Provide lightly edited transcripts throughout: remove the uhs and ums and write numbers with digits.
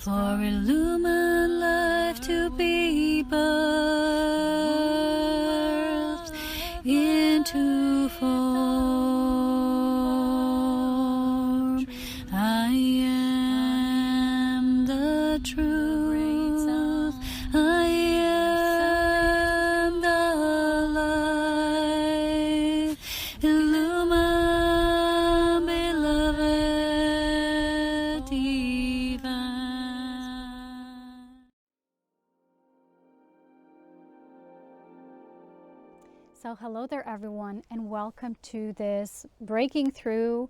for illumined life to be birthed into form. I am the truth. I am the light. Illumined, beloved divine. So hello there everyone, and welcome to this breaking through,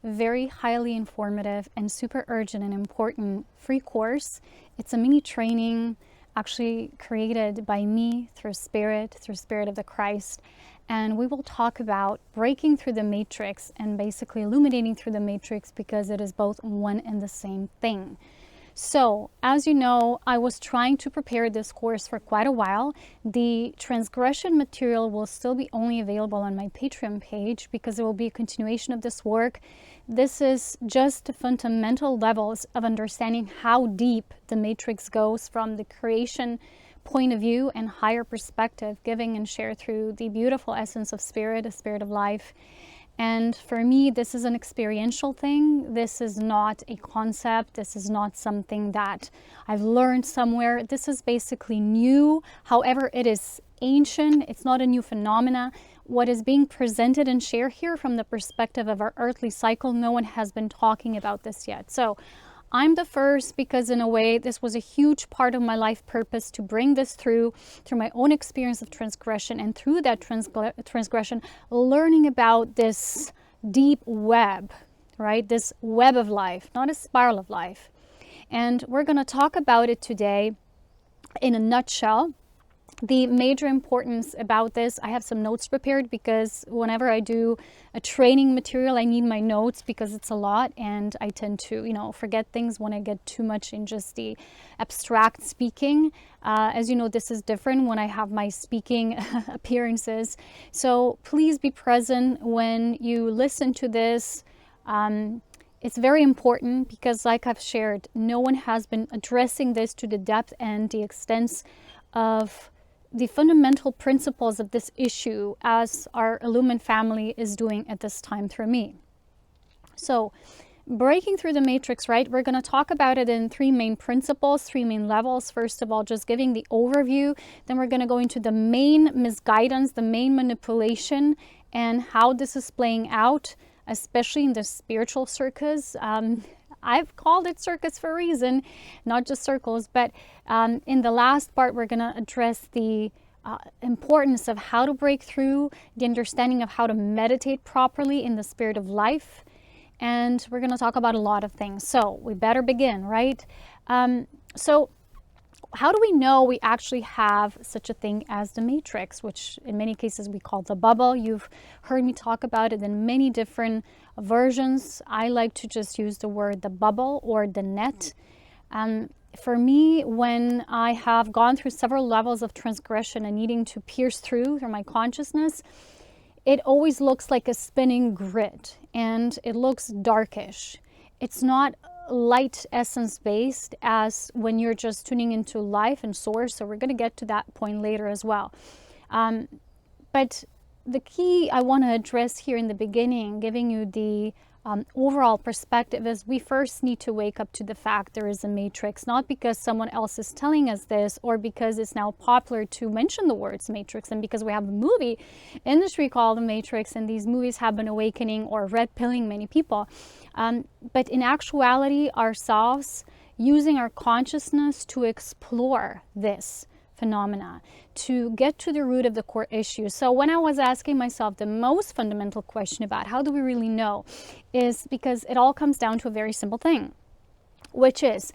very highly informative and super urgent and important free course. It's a mini training actually created by me through Spirit of the Christ. And we will talk about breaking through the matrix and basically illuminating through the matrix, because it is both one and the same thing. So, as you know, I was trying to prepare this course for quite a while. The transgression material will still be only available on my Patreon page, because it will be a continuation of this work. This is just fundamental levels of understanding how deep the matrix goes from the creation point of view and higher perspective, giving and share through the beautiful essence of spirit, the spirit of life. And for me, this is an experiential thing. This is not a concept. This is not something that I've learned somewhere. This is basically new. However, it is ancient. It's not a new phenomena. What is being presented and shared here from the perspective of our earthly cycle, no one has been talking about this yet. So I'm the first, because in a way, this was a huge part of my life purpose, to bring this through my own experience of transgression, and through that transgression, learning about this deep web, right? This web of life, not a spiral of life. And we're going to talk about it today in a nutshell. The major importance about this, I have some notes prepared, because whenever I do a training material, I need my notes, because it's a lot, and I tend to, forget things when I get too much in just the abstract speaking. As you know, this is different when I have my speaking appearances. So please be present when you listen to this. It's very important, because like I've shared, no one has been addressing this to the depth and the extent of the fundamental principles of this issue as our Illumined family is doing at this time through me. So, breaking through the matrix, right? We're going to talk about it in three main principles, three main levels. First of all, just giving the overview. Then we're going to go into the main misguidance, the main manipulation, and how this is playing out, especially in the spiritual circus. I've called it circus for a reason, not just circles. But in the last part, we're going to address the importance of how to break through, the understanding of how to meditate properly in the spirit of life. And we're going to talk about a lot of things. So we better begin, right? So how do we know we actually have such a thing as the matrix, which in many cases we call the bubble? You've heard me talk about it in many different versions. I like to just use the word the bubble or the net. For me, when I have gone through several levels of transgression and needing to pierce through my consciousness, it always looks like a spinning grid, and it looks darkish. It's not light essence based as when you're just tuning into life and source. So we're going to get to that point later as well. But the key I want to address here in the beginning, giving you the overall perspective, is we first need to wake up to the fact there is a matrix, not because someone else is telling us this, or because it's now popular to mention the words matrix, and because we have a movie industry called The Matrix, and these movies have been awakening or red pilling many people. But in actuality, ourselves using our consciousness to explore this phenomena, to get to the root of the core issue. So when I was asking myself the most fundamental question about how do we really know, is because it all comes down to a very simple thing, which is,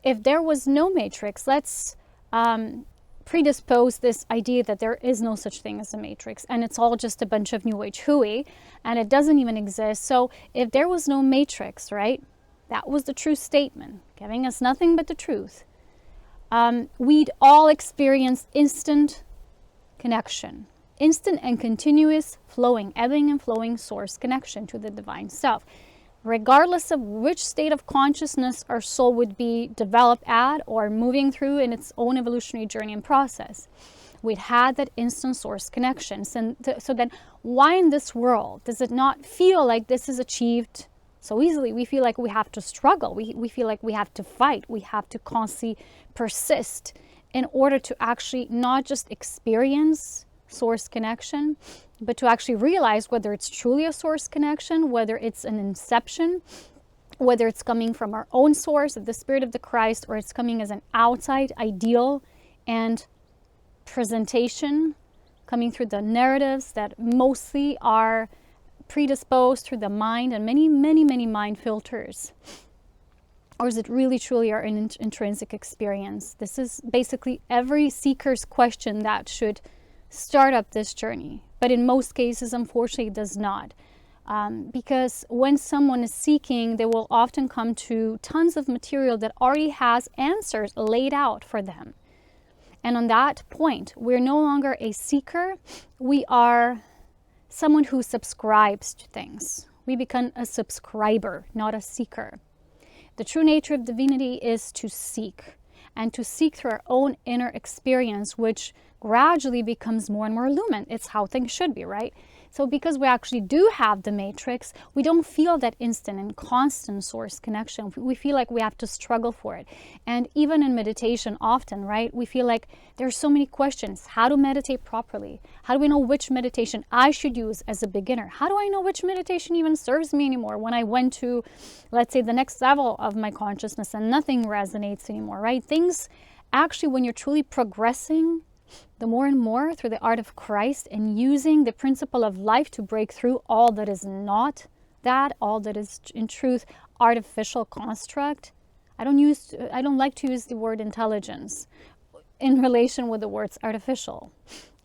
if there was no matrix, let's predispose this idea that there is no such thing as a matrix, and it's all just a bunch of new age hooey, and it doesn't even exist. So if there was no matrix, right, that was the true statement, giving us nothing but the truth, we'd all experience instant connection, instant and continuous flowing, ebbing and flowing source connection to the divine self. regardless of which state of consciousness our soul would be developed at or moving through in its own evolutionary journey and process. We'd had that instant source connection. So then why in this world does it not feel like this is achieved so easily? We feel like we have to struggle. We feel like we have to fight. We have to constantly persist in order to actually not just experience source connection, but to actually realize whether it's truly a source connection, whether it's an inception, whether it's coming from our own source of the Spirit of the Christ, or it's coming as an outside ideal and presentation coming through the narratives that mostly are predisposed through the mind and many mind filters. Or is it really truly our intrinsic experience? This is basically every seeker's question that should start up this journey. But in most cases, unfortunately, it does not. Because when someone is seeking, they will often come to tons of material that already has answers laid out for them. And on that point, we're no longer a seeker. We are someone who subscribes to things. We become a subscriber, not a seeker. The true nature of divinity is to seek, and to seek through our own inner experience, which gradually becomes more and more illumined. It's how things should be, right? So because we actually do have the matrix, we don't feel that instant and constant source connection. We feel like we have to struggle for it. And even in meditation often, right, we feel like there's so many questions. How to meditate properly? How do we know which meditation I should use as a beginner? How do I know which meditation even serves me anymore when I went to, let's say, the next level of my consciousness and nothing resonates anymore, right? Things actually, when you're truly progressing the more and more through the art of Christ and using the principle of life to break through all that is not that, all that is in truth artificial construct. I don't like to use the word intelligence in relation with the words artificial.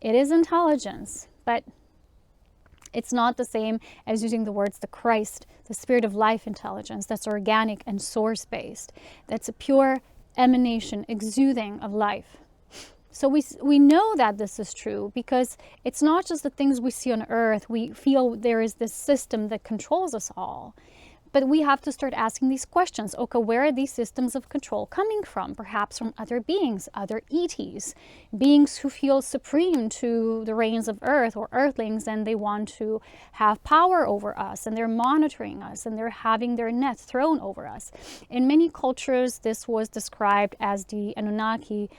It is intelligence, but it's not the same as using the words the Christ, the Spirit of life intelligence that's organic and source-based. That's a pure emanation, exuding of life. So we know that this is true because it's not just the things we see on earth. We feel there is this system that controls us all. But we have to start asking these questions. Okay, where are these systems of control coming from? Perhaps from other beings, other ETs, beings who feel supreme to the reigns of earth or earthlings, and they want to have power over us, and they're monitoring us, and they're having their net thrown over us. In many cultures, this was described as the Anunnaki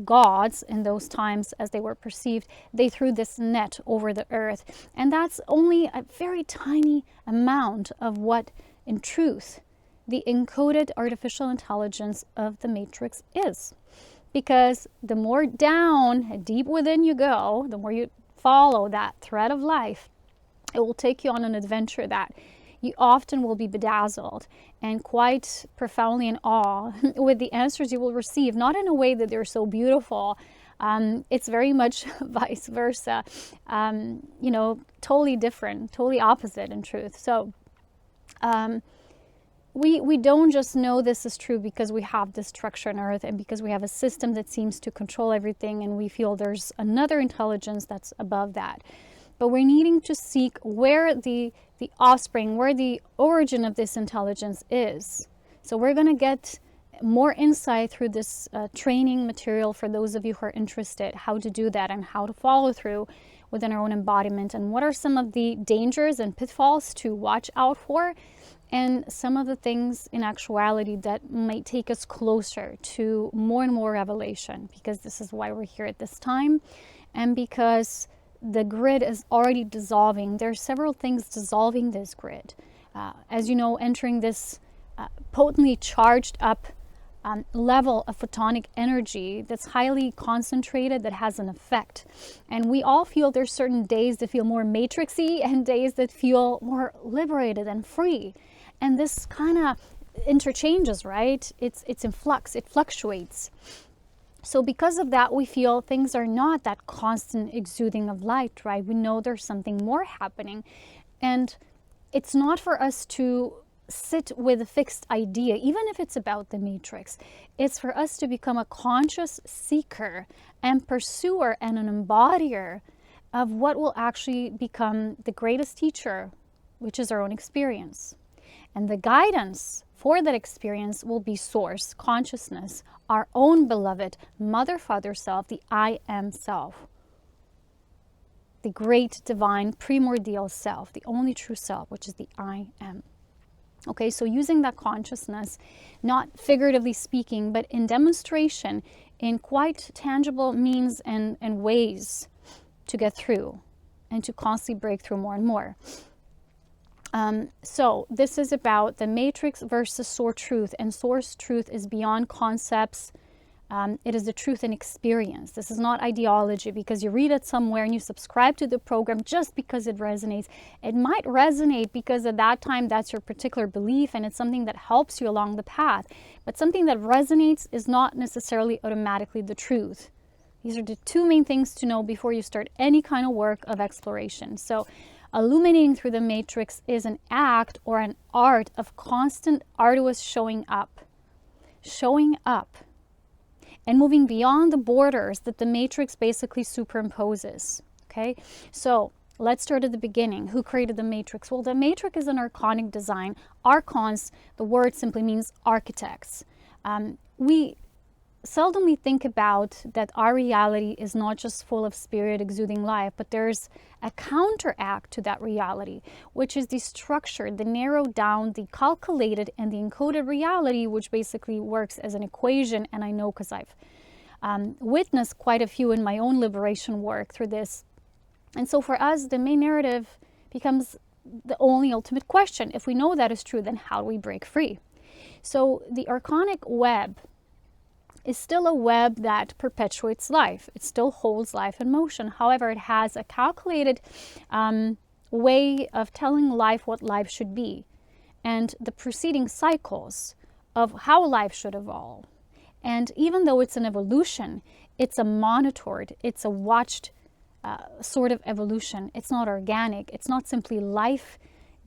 gods in those times as they were perceived. They threw this net over the earth, and that's only a very tiny amount of what in truth the encoded artificial intelligence of the matrix is. Because the more down, deep within you go, the more you follow that thread of life, it will take you on an adventure that you often will be bedazzled and quite profoundly in awe with the answers you will receive, not in a way that they're so beautiful. It's very much vice versa, totally different, totally opposite in truth. So we don't just know this is true because we have this structure on earth and because we have a system that seems to control everything and we feel there's another intelligence that's above that. But we're needing to seek where the offspring, where the origin of this intelligence is. So we're going to get more insight through this training material for those of you who are interested, how to do that and how to follow through within our own embodiment, and what are some of the dangers and pitfalls to watch out for, and some of the things in actuality that might take us closer to more and more revelation, because this is why we're here at this time, and because the grid is already dissolving. There are several things dissolving this grid. As you know, entering this potently charged up level of photonic energy that's highly concentrated, that has an effect. And we all feel there's certain days that feel more matrixy and days that feel more liberated and free. And this kind of interchanges, right? It's in flux, it fluctuates. So because of that, we feel things are not that constant exuding of light, right? We know there's something more happening. And it's not for us to sit with a fixed idea, even if it's about the matrix. It's for us to become a conscious seeker and pursuer and an embodier of what will actually become the greatest teacher, which is our own experience. And the guidance for that experience will be source, consciousness, our own beloved mother, father self, the I am self, the great divine primordial self, the only true self, which is the I am. Okay, so using that consciousness, not figuratively speaking, but in demonstration, in quite tangible means and ways to get through and to constantly break through more and more. So this is about the matrix versus source truth, and source truth is beyond concepts. It is the truth in experience. This is not ideology because you read it somewhere and you subscribe to the program just because it resonates. It might resonate because at that time that's your particular belief and it's something that helps you along the path. But something that resonates is not necessarily automatically the truth. These are the two main things to know before you start any kind of work of exploration. So illuminating through the matrix is an act or an art of constant arduous showing up and moving beyond the borders that the matrix basically superimposes. Okay, so let's start at the beginning. Who created the matrix? Well, the matrix is an archonic design. Archons, the word simply means architects. We seldomly think about that our reality is not just full of spirit exuding life, but there's a counteract to that reality, which is the structured, the narrowed down, the calculated, and the encoded reality, which basically works as an equation. And I know because I've witnessed quite a few in my own liberation work through this. And so for us, the main narrative becomes the only ultimate question. If we know that is true, then how do we break free? So the archonic web is still a web that perpetuates life. It still holds life in motion. However, it has a calculated way of telling life what life should be and the preceding cycles of how life should evolve. And even though it's an evolution, it's a monitored, it's a watched sort of evolution. It's not organic. It's not simply life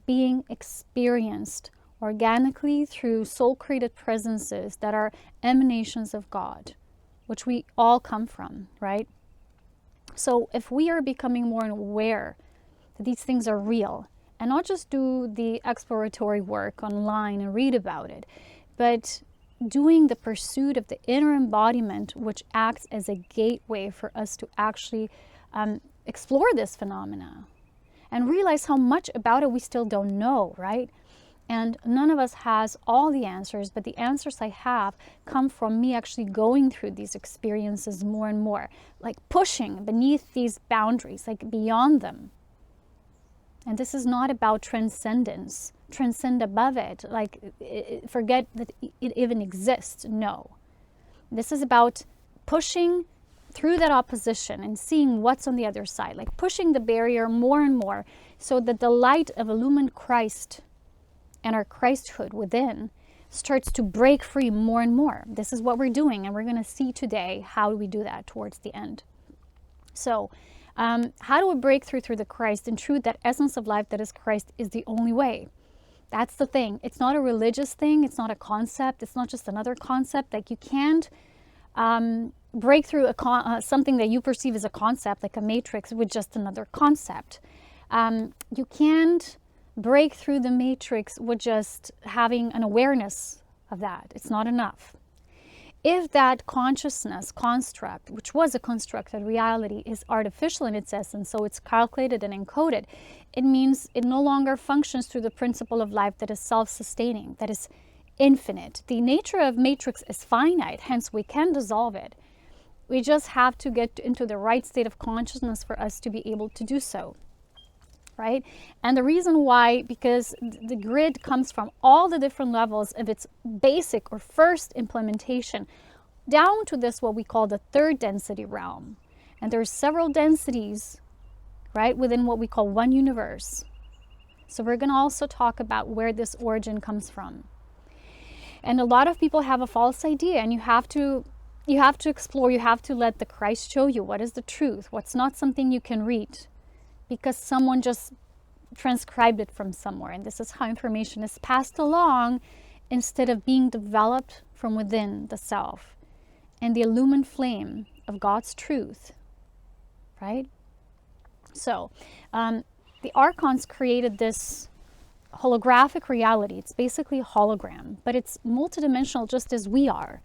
being experienced organically through soul-created presences that are emanations of God, which we all come from, right? So if we are becoming more aware that these things are real, and not just do the exploratory work online and read about it, but doing the pursuit of the inner embodiment, which acts as a gateway for us to actually explore this phenomena and realize how much about it we still don't know, right? And none of us has all the answers, but the answers I have come from me actually going through these experiences more and more, like pushing beneath these boundaries, like beyond them. And this is not about transcendence, transcend above it, like forget that it even exists. No. This is about pushing through that opposition and seeing what's on the other side, like pushing the barrier more and more so that the light of illumined Christ and our Christhood within starts to break free more and more. This is what we're doing, and we're going to see today how do we do that towards the end. So how do we break through the Christ? In truth, that essence of life that is Christ is the only way. That's the thing. It's not a religious thing. It's not a concept. It's not just another concept. Like you can't break through something that you perceive as a concept, like a matrix, with just another concept. You can't break through the matrix with just having an awareness of that. It's not enough. If that consciousness construct, which was a constructed reality, is artificial in its essence, so it's calculated and encoded, it means it no longer functions through the principle of life that is self-sustaining, that is infinite. The nature of matrix is finite, hence we can dissolve it. We just have to get into the right state of consciousness for us to be able to do so. Right? And the reason why, because the grid comes from all the different levels of its basic or first implementation down to this, what we call the third density realm. And there's several densities, right, within what we call one universe. So we're going to also talk about where this origin comes from. And a lot of people have a false idea, and you have to explore, you have to let the Christ show you what is the truth, what's not something you can read, because someone just transcribed it from somewhere. And this is how information is passed along instead of being developed from within the self and the illumined flame of God's truth, right? So the archons created this holographic reality. It's basically a hologram, but it's multidimensional just as we are.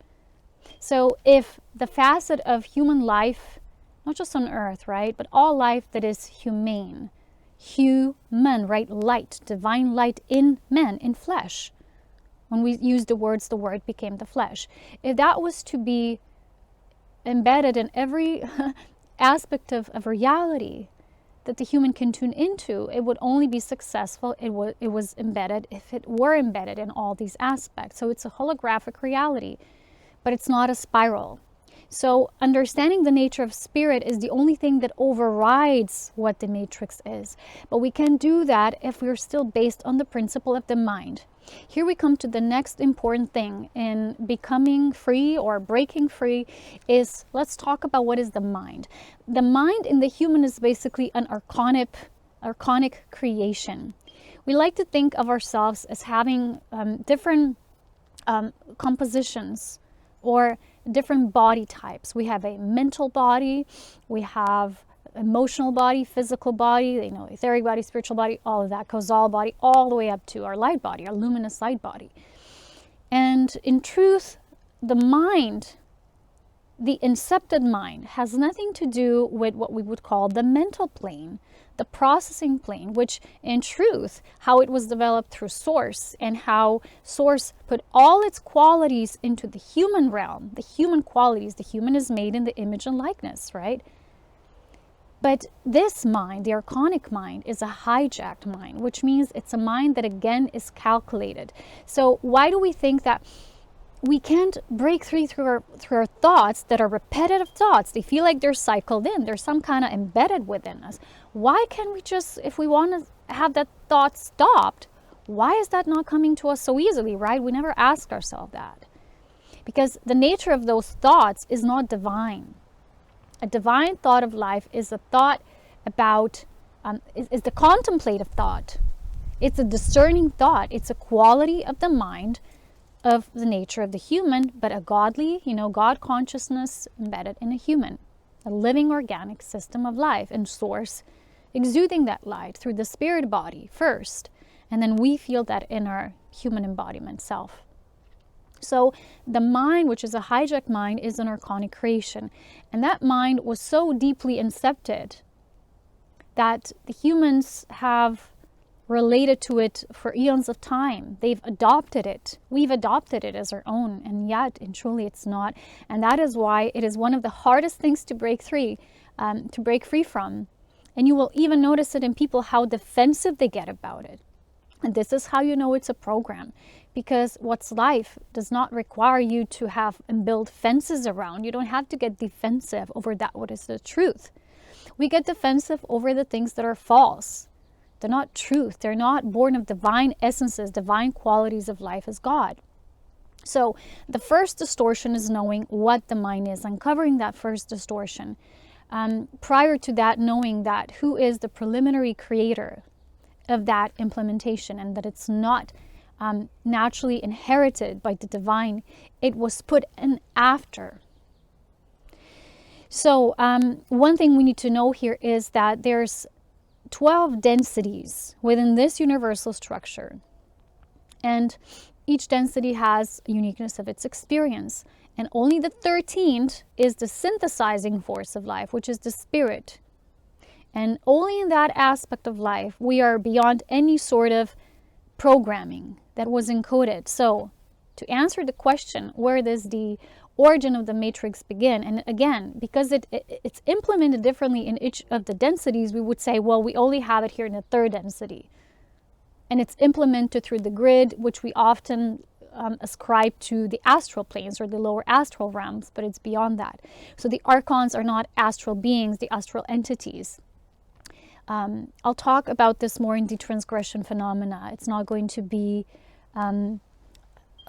So if the facet of human life, not just on earth, right, but all life that is humane, human, right, light, divine light in men, in flesh. When we use the words, the word became the flesh. If that was to be embedded in every aspect of reality that the human can tune into, it would only be successful. It was embedded if it were embedded in all these aspects. So it's a holographic reality, but it's not a spiral. So understanding the nature of spirit is the only thing that overrides what the matrix is. But we can do that if we're still based on the principle of the mind. Here we come to the next important thing in becoming free or breaking free is, let's talk about what is the mind. The mind in the human is basically an archonic creation. We like to think of ourselves as having different compositions or different body types. We have a mental body, we have emotional body, physical body, etheric body, spiritual body, all of that, causal body, all the way up to our light body, our luminous light body. And in truth, the mind, the incepted mind, has nothing to do with what we would call the mental plane, the processing plane, which in truth, how it was developed through Source and how Source put all its qualities into the human realm, the human qualities. The human is made in the image and likeness, right? But this mind, the archonic mind, is a hijacked mind, which means it's a mind that again is calculated. So why do we think that we can't break free through our thoughts that are repetitive thoughts? They feel like they're cycled in. They're some kind of embedded within us. Why can't we just, if we want to have that thought stopped, why is that not coming to us so easily, right? We never ask ourselves that. Because the nature of those thoughts is not divine. A divine thought of life is a thought about, is the contemplative thought. It's a discerning thought. It's a quality of the mind of the nature of the human, but a godly, God consciousness embedded in a human, a living organic system of life and Source exuding that light through the spirit body first, and then we feel that in our human embodiment self. So the mind, which is a hijacked mind, is an archonic creation, and that mind was so deeply incepted that the humans have related to it for eons of time. They've adopted it. We've adopted it as our own, and yet, and truly, it's not. And that is why it is one of the hardest things to break free from. And you will even notice it in people how defensive they get about it. And this is how you know it's a program, because what's life does not require you to have and build fences around. You don't have to get defensive over that what is the truth. We get defensive over the things that are false. They're not truth. They're not born of divine essences, divine qualities of life as God. So the first distortion is knowing what the mind is, uncovering that first distortion. Prior to that, knowing that who is the preliminary creator of that implementation, and that it's not naturally inherited by the divine. It was put in after. So one thing we need to know here is that there's 12 densities within this universal structure, and each density has a uniqueness of its experience, and only the 13th is the synthesizing force of life, which is the spirit. And only in that aspect of life we are beyond any sort of programming that was encoded. So to answer the question, where does the origin of the matrix begin? And again, because it's implemented differently in each of the densities, we would say, well, we only have it here in the third density. And it's implemented through the grid, which we often ascribe to the astral planes or the lower astral realms, but it's beyond that. So the archons are not astral beings, the astral entities. I'll talk about this more in the transgression phenomena. It's not going to be a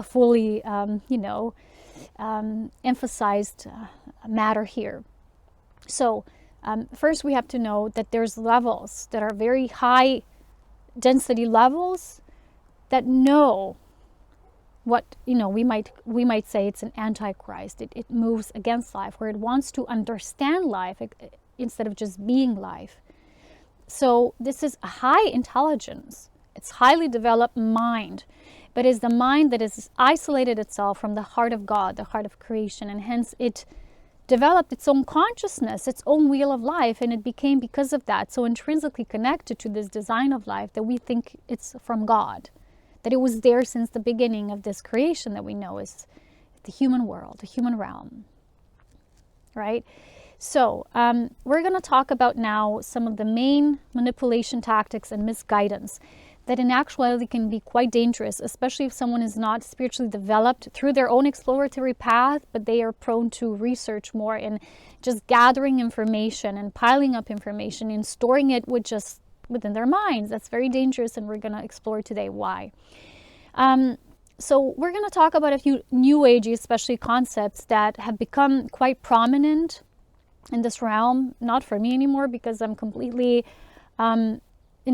fully, emphasized matter here. So first we have to know that there's levels that are very high density levels that know what, we might say it's an antichrist. It moves against life, where it wants to understand life instead of just being life. So this is a high intelligence, It's highly developed mind, but is the mind that has isolated itself from the heart of God, the heart of creation, and hence it developed its own consciousness, its own wheel of life, and it became, because of that, so intrinsically connected to this design of life that we think it's from God, that it was there since the beginning of this creation that we know is the human world, the human realm, right? So we're going to talk about now some of the main manipulation tactics and misguidance that in actuality can be quite dangerous, especially if someone is not spiritually developed through their own exploratory path, but they are prone to research more and just gathering information and piling up information and storing it within their minds. That's very dangerous, and we're going to explore today why. So we're going to talk about a few New Agey, especially concepts that have become quite prominent in this realm. Not for me anymore, because I'm completely in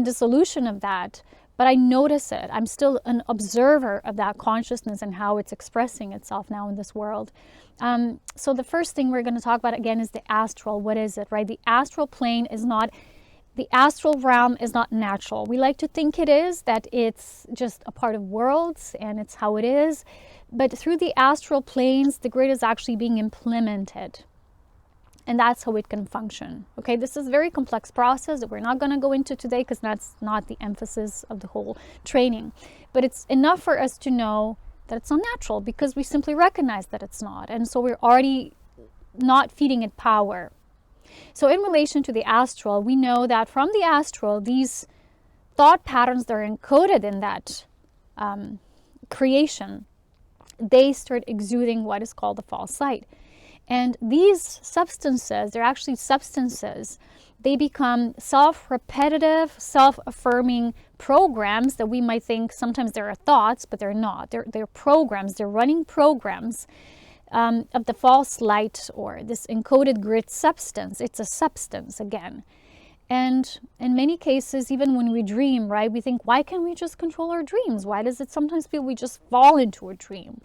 dissolution of that. But I notice it. I'm still an observer of that consciousness and how it's expressing itself now in this world. So the first thing we're going to talk about again is the astral. What is it, right? The astral plane is not, the astral realm is not natural. We like to think it is, that it's just a part of worlds and it's how it is. But through the astral planes, the grid is actually being implemented. And that's how it can function. Okay, this is a very complex process that we're not going to go into today, because that's not the emphasis of the whole training. But it's enough for us to know that it's not natural, because we simply recognize that it's not. And so we're already not feeding it power. So in relation to the astral, we know that from the astral, these thought patterns that are encoded in that creation, they start exuding what is called the false light. And these substances, they're actually substances, they become self-repetitive, self-affirming programs that we might think sometimes there are thoughts, but they're not. They're programs, they're running programs of the false light, or this encoded grid substance. It's a substance again. And in many cases, even when we dream, right, we think, why can't we just control our dreams? Why does it sometimes feel we just fall into a dream?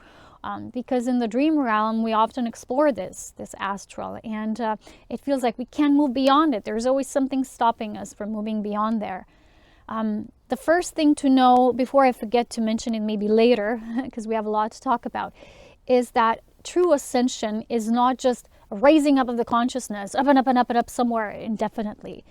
Because in the dream realm, we often explore this astral, and it feels like we can't move beyond it. There's always something stopping us from moving beyond there. The first thing to know, before I forget to mention it maybe later, because we have a lot to talk about, is that true ascension is not just a raising up of the consciousness, up and up and up and up somewhere indefinitely.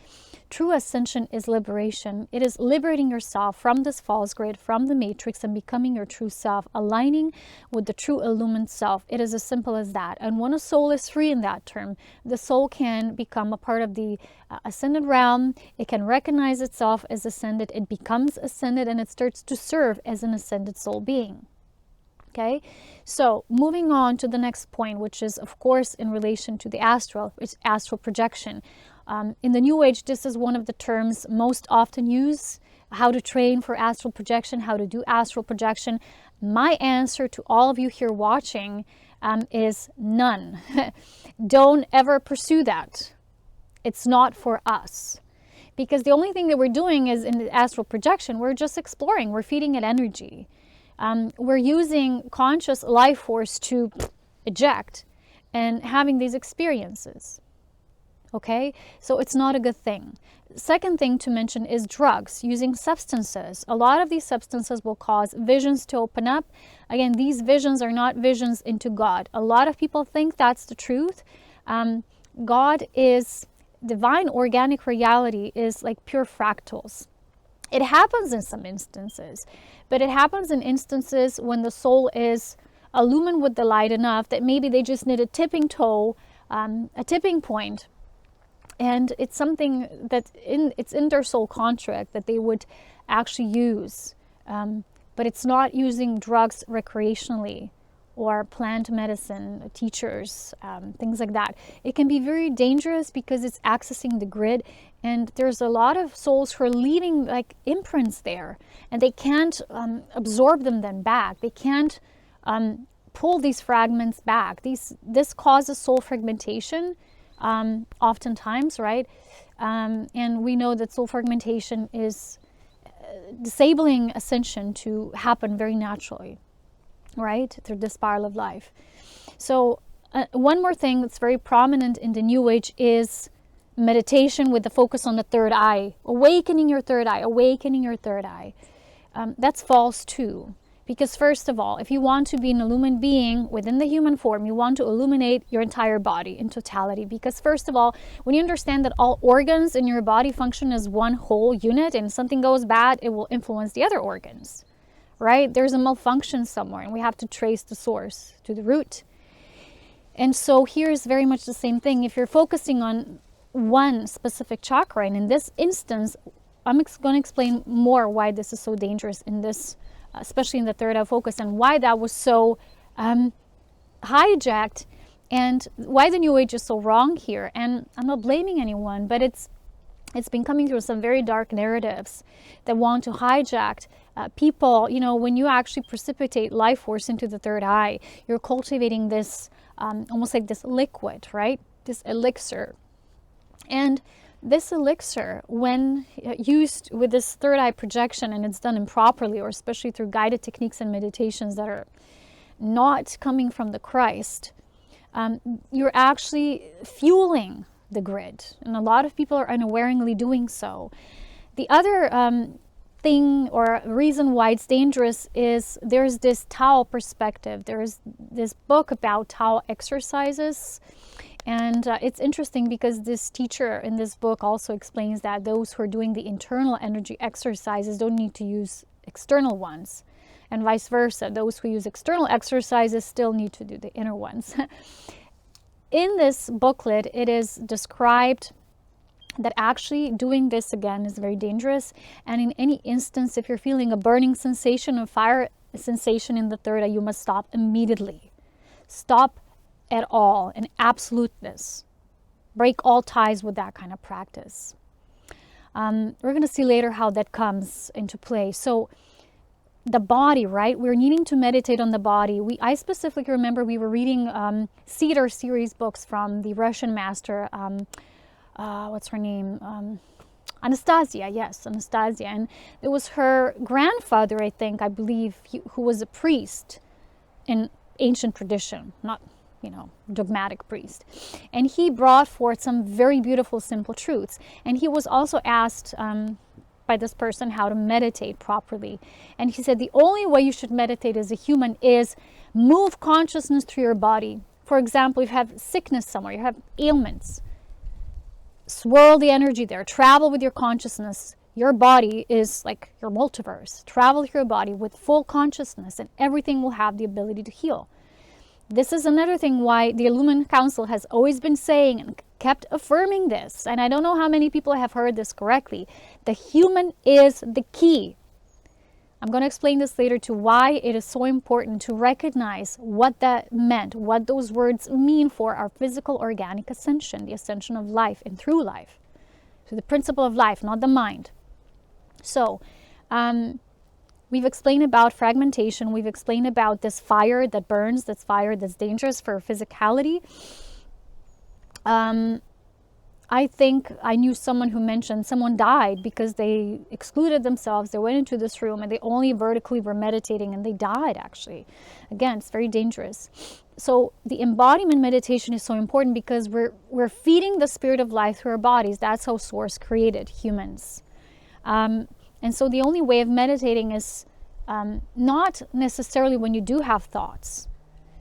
True ascension is liberation. It is liberating yourself from this false grid, from the matrix, and becoming your true self, aligning with the true illumined self. It is as simple as that. And when a soul is free in that term, the soul can become a part of the ascended realm. It can recognize itself as ascended. It becomes ascended, and it starts to serve as an ascended soul being. Okay, so moving on to the next point, which is, of course, in relation to the astral, it's astral projection. In the New Age, this is one of the terms most often used, how to train for astral projection, how to do astral projection. My answer to all of you here watching is none. Don't ever pursue that. It's not for us. Because the only thing that we're doing is in the astral projection, we're just exploring, we're feeding it energy. We're using conscious life force to eject and having these experiences. Okay, so it's not a good thing. Second thing to mention is drugs, using substances. A lot of these substances will cause visions to open up. Again, these visions are not visions into God. A lot of people think that's the truth. God is divine, organic reality is like pure fractals. It happens in some instances, but it happens in instances when the soul is illumined with the light enough that maybe they just need a tipping toe, a tipping point. And it's something that it's in their soul contract that they would actually use. But it's not using drugs recreationally or plant medicine, teachers, things like that. It can be very dangerous because it's accessing the grid. And there's a lot of souls who are leaving like imprints there. And they can't absorb them then back. They can't pull these fragments back. This causes soul fragmentation. Oftentimes, right? And we know that soul fragmentation is disabling ascension to happen very naturally, right? Through the spiral of life. So one more thing that's very prominent in the New Age is meditation with the focus on the third eye, awakening your third eye, awakening your third eye. that's false too. Because first of all, if you want to be an illumined being within the human form, you want to illuminate your entire body in totality. Because first of all, when you understand that all organs in your body function as one whole unit, and if something goes bad, it will influence the other organs, right? There's a malfunction somewhere, and we have to trace the source to the root. And so here's very much the same thing. If you're focusing on one specific chakra, and in this instance, I'm going to explain more why this is so dangerous in this, especially in the third eye focus, and why that was so hijacked, and why the New Age is so wrong here. And I'm not blaming anyone, but it's been coming through some very dark narratives that want to hijack people. You know, when you actually precipitate life force into the third eye, you're cultivating this almost like this liquid, right? This elixir. And this elixir, when used with this third eye projection, and it's done improperly, or especially through guided techniques and meditations that are not coming from the Christ, you're actually fueling the grid. And a lot of people are unawareingly doing so. The other thing or reason why it's dangerous is there's this Tao perspective. There's this book about Tao exercises. And it's interesting because this teacher in this book also explains that those who are doing the internal energy exercises don't need to use external ones, and vice versa. Those who use external exercises still need to do the inner ones. In this booklet, it is described that actually doing this again is very dangerous. And in any instance, if you're feeling a burning sensation, a fire sensation in the third eye, you must stop immediately. Stop at all, in absoluteness. Break all ties with that kind of practice. We're going to see later how that comes into play. So the body, right? We're needing to meditate on the body. I specifically remember we were reading Cedar series books from the Russian master, what's her name? Anastasia, yes, Anastasia. And it was her grandfather, I believe, who was a priest in ancient tradition, not dogmatic priest. And he brought forth some very beautiful, simple truths. And he was also asked by this person how to meditate properly. And he said the only way you should meditate as a human is move consciousness through your body. For example, if you have sickness somewhere, you have ailments, swirl the energy there, travel with your consciousness. Your body is like your multiverse. Travel through your body with full consciousness, and everything will have the ability to heal. This is another thing why the Illumined Council has always been saying and kept affirming this. And I don't know how many people have heard this correctly. The human is the key. I'm going to explain this later to why it is so important to recognize what that meant, what those words mean for our physical organic ascension, the ascension of life and through life, to the principle of life, not the mind. So, we've explained about fragmentation. We've explained about this fire that burns, this fire that's dangerous for physicality. I think I knew someone who mentioned someone died because they excluded themselves. They went into this room and they only vertically were meditating, and they died actually. Again, it's very dangerous. So the embodiment meditation is so important because we're feeding the spirit of life through our bodies. That's how Source created humans. And so the only way of meditating is not necessarily when you do have thoughts,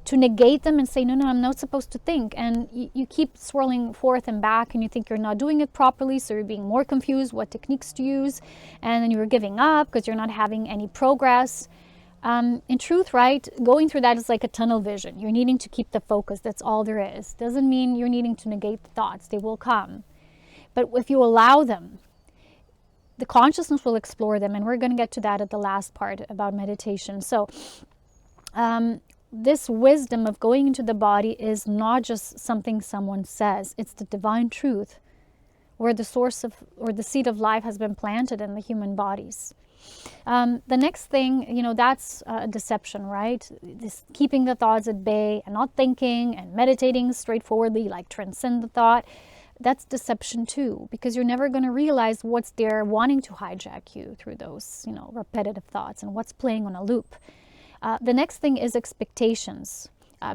to negate them and say, no, I'm not supposed to think. And you keep swirling forth and back, and you think you're not doing it properly, so you're being more confused what techniques to use, and then you're giving up because you're not having any progress. In truth, right, going through that is like a tunnel vision. You're needing to keep the focus. That's all there is. Doesn't mean you're needing to negate the thoughts. They will come. But if you allow them, the consciousness will explore them, and we're going to get to that at the last part about meditation. So this wisdom of going into the body is not just something someone says. It's the divine truth where the source of, or the seed of life has been planted in the human bodies. The next thing, that's deception, right? This keeping the thoughts at bay and not thinking and meditating straightforwardly, like transcend the thought. That's deception too, because you're never going to realize what's there wanting to hijack you through those, repetitive thoughts and what's playing on a loop. The next thing is expectations,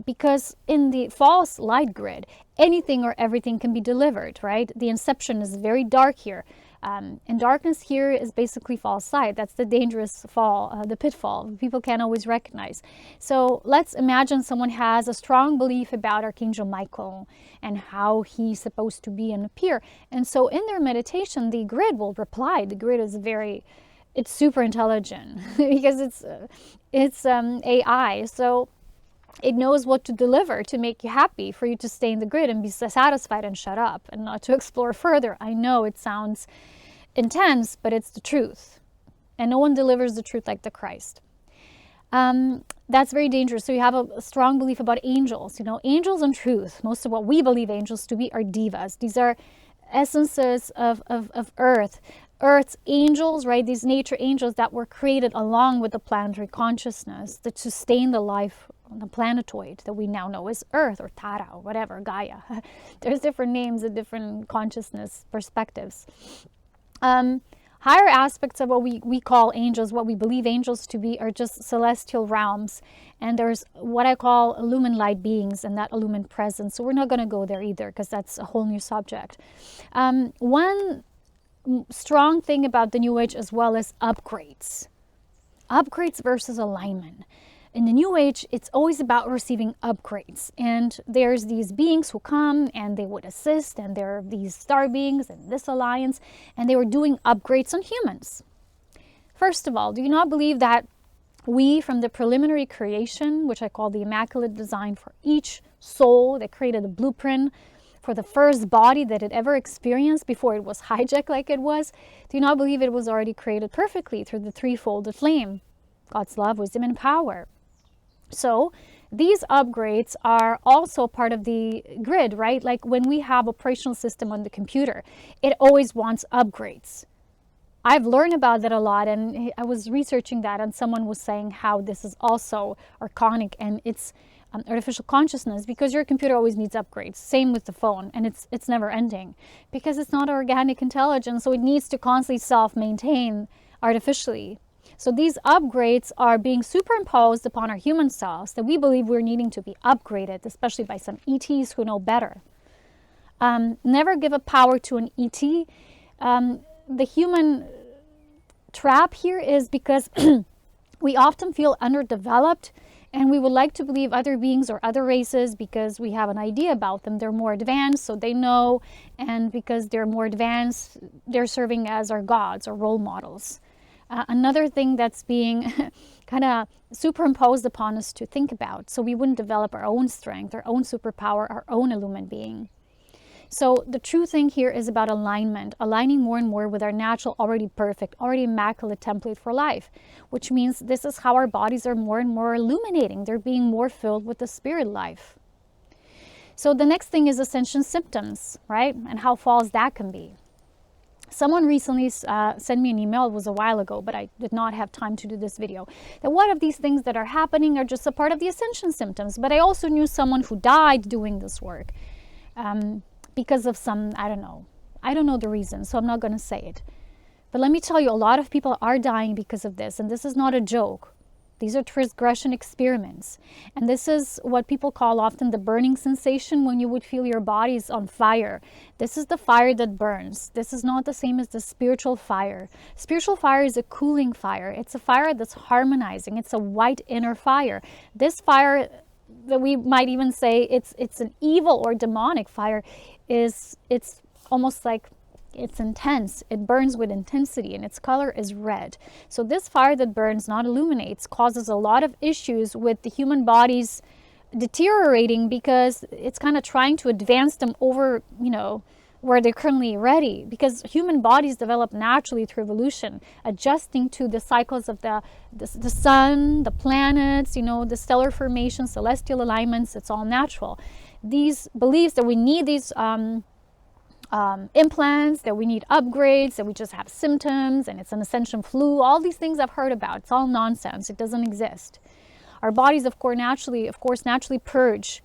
because in the false light grid, anything or everything can be delivered, right? The inception is very dark here. And darkness here is basically false sight. That's the dangerous fall, the pitfall people can't always recognize. So let's imagine someone has a strong belief about Archangel Michael and how he's supposed to be and appear. And so in their meditation, the grid will reply. The grid is it's super intelligent because it's AI. So it knows what to deliver to make you happy, for you to stay in the grid and be satisfied and shut up and not to explore further. I know it sounds intense, but it's the truth. And no one delivers the truth like the Christ. That's very dangerous. So you have a strong belief about angels. Angels and truth, most of what we believe angels to be are devas. These are essences of Earth. Earth's angels, right? These nature angels that were created along with the planetary consciousness that sustain the life on the planetoid that we now know as Earth or Tara or whatever, Gaia. There's different names and different consciousness perspectives. Higher aspects of what we call angels, what we believe angels to be, are just celestial realms. And there's what I call illumined light beings and that illumined presence. So we're not going to go there either because that's a whole new subject. One strong thing about the New Age as well is upgrades. Upgrades versus alignment. In the New Age, it's always about receiving upgrades. And there's these beings who come and they would assist, and there are these star beings and this alliance, and they were doing upgrades on humans. First of all, do you not believe that we, from the preliminary creation, which I call the immaculate design for each soul, that created a blueprint for the first body that it ever experienced before it was hijacked like it was, do you not believe it was already created perfectly through the threefold flame? God's love, wisdom, and power. So these upgrades are also part of the grid, right? Like when we have operational system on the computer, it always wants upgrades. I've learned about that a lot, and I was researching that, and someone was saying how this is also archonic and it's artificial consciousness, because your computer always needs upgrades. Same with the phone, and it's never ending because it's not organic intelligence, so it needs to constantly self-maintain artificially. So these upgrades are being superimposed upon our human selves that we believe we're needing to be upgraded, especially by some ETs who know better. Never give a power to an ET. The human trap here is because we often feel underdeveloped, and we would like to believe other beings or other races because we have an idea about them. They're more advanced, so they know, and because they're more advanced, they're serving as our gods or role models. Another thing that's being kind of superimposed upon us to think about, so we wouldn't develop our own strength, our own superpower, our own illumined being. So the true thing here is about alignment, aligning more and more with our natural, already perfect, already immaculate template for life, which means this is how our bodies are more and more illuminating. They're being more filled with the spirit life. So the next thing is Ascension Symptoms, right? And how false that can be. Someone recently sent me an email, it was a while ago, but I did not have time to do this video, that one of these things that are happening are just a part of the Ascension Symptoms. But I also knew someone who died doing this work because of some, I don't know the reason, so I'm not going to say it. But let me tell you, a lot of people are dying because of this, and this is not a joke. These are transgression experiments. And this is what people call often the burning sensation, when you would feel your body is on fire. This is the fire that burns. This is not the same as the spiritual fire. Spiritual fire is a cooling fire. It's a fire that's harmonizing. It's a white inner fire. This fire that we might even say it's an evil or demonic fire it's almost like it's intense. It burns with intensity, and its color is red. So this fire that burns, not illuminates, causes a lot of issues with the human bodies deteriorating, because it's kind of trying to advance them over, where they're currently ready. Because human bodies develop naturally through evolution, adjusting to the cycles of the sun, the planets, the stellar formation, celestial alignments. It's all natural. These beliefs that we need these implants, that we need upgrades, that we just have symptoms and it's an ascension flu, all these things I've heard about, it's all nonsense. It doesn't exist. Our bodies, of course, naturally purge.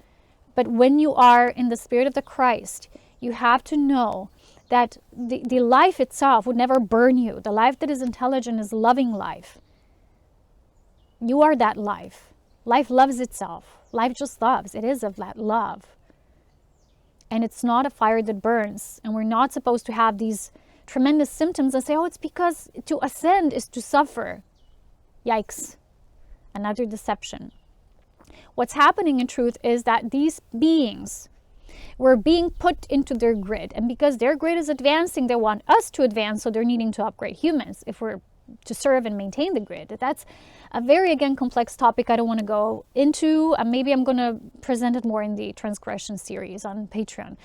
But when you are in the spirit of the Christ, you have to know that the life itself would never burn you. The life that is intelligent is loving life. You are that life. Life loves itself. Life just loves. It is of that love. And it's not a fire that burns. And we're not supposed to have these tremendous symptoms and say, oh, it's because to ascend is to suffer. Yikes. Another deception. What's happening in truth is that these beings were being put into their grid. And because their grid is advancing, they want us to advance, so they're needing to upgrade humans if we're to serve and maintain the grid. That's a very, again, complex topic I don't want to go into. Maybe I'm going to present it more in the transgression series on Patreon.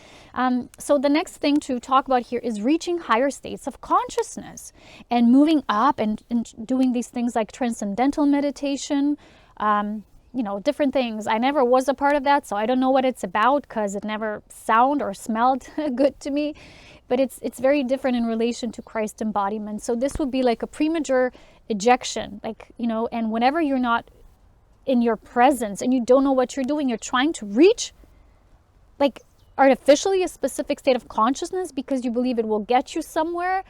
So the next thing to talk about here is reaching higher states of consciousness and moving up and doing these things like transcendental meditation, different things. I never was a part of that, so I don't know what it's about because it never sounded or smelled good to me. But it's very different in relation to Christ embodiment. So this would be like a premature ejection, and whenever you're not in your presence and you don't know what you're doing, you're trying to reach artificially a specific state of consciousness because you believe it will get you somewhere.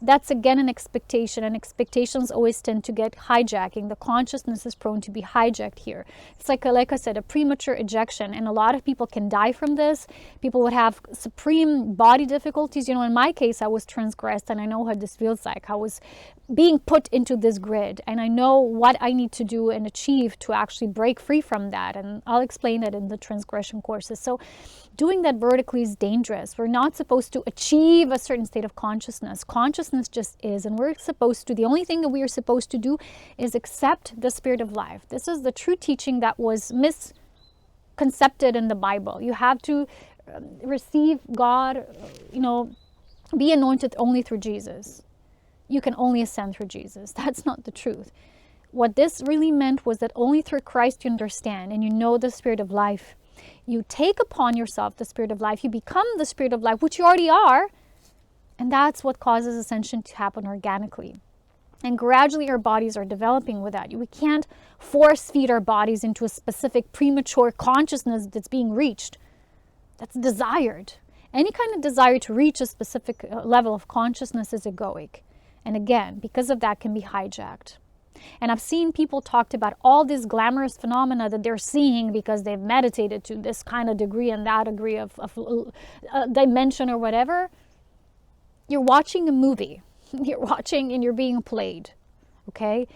That's again an expectation, and expectations always tend to get hijacking. The consciousness is prone to be hijacked here. It's like I said, a premature ejection, and a lot of people can die from this. People would have supreme body difficulties. In my case, I was transgressed, and I know how this feels like. I was being put into this grid, and I know what I need to do and achieve to actually break free from that, and I'll explain that in the transgression courses. So doing that vertically is dangerous. We're not supposed to achieve a certain state of consciousness. Consciousness just is, and the only thing that we are supposed to do is accept the spirit of life. This is the true teaching that was misconcepted in the Bible. You have to receive God, be anointed only through Jesus. You can only ascend through Jesus. That's not the truth. What this really meant was that only through Christ you understand and you know the spirit of life. You take upon yourself the spirit of life. You become the spirit of life, which you already are. And that's what causes ascension to happen organically. And gradually our bodies are developing with that. We can't force feed our bodies into a specific premature consciousness that's being reached. That's desired. Any kind of desire to reach a specific level of consciousness is egoic. And again, because of that, can be hijacked. And I've seen people talked about all these glamorous phenomena that they're seeing because they've meditated to this kind of degree and that degree of dimension or whatever. You're watching a movie. You're watching and you're being played. Okay?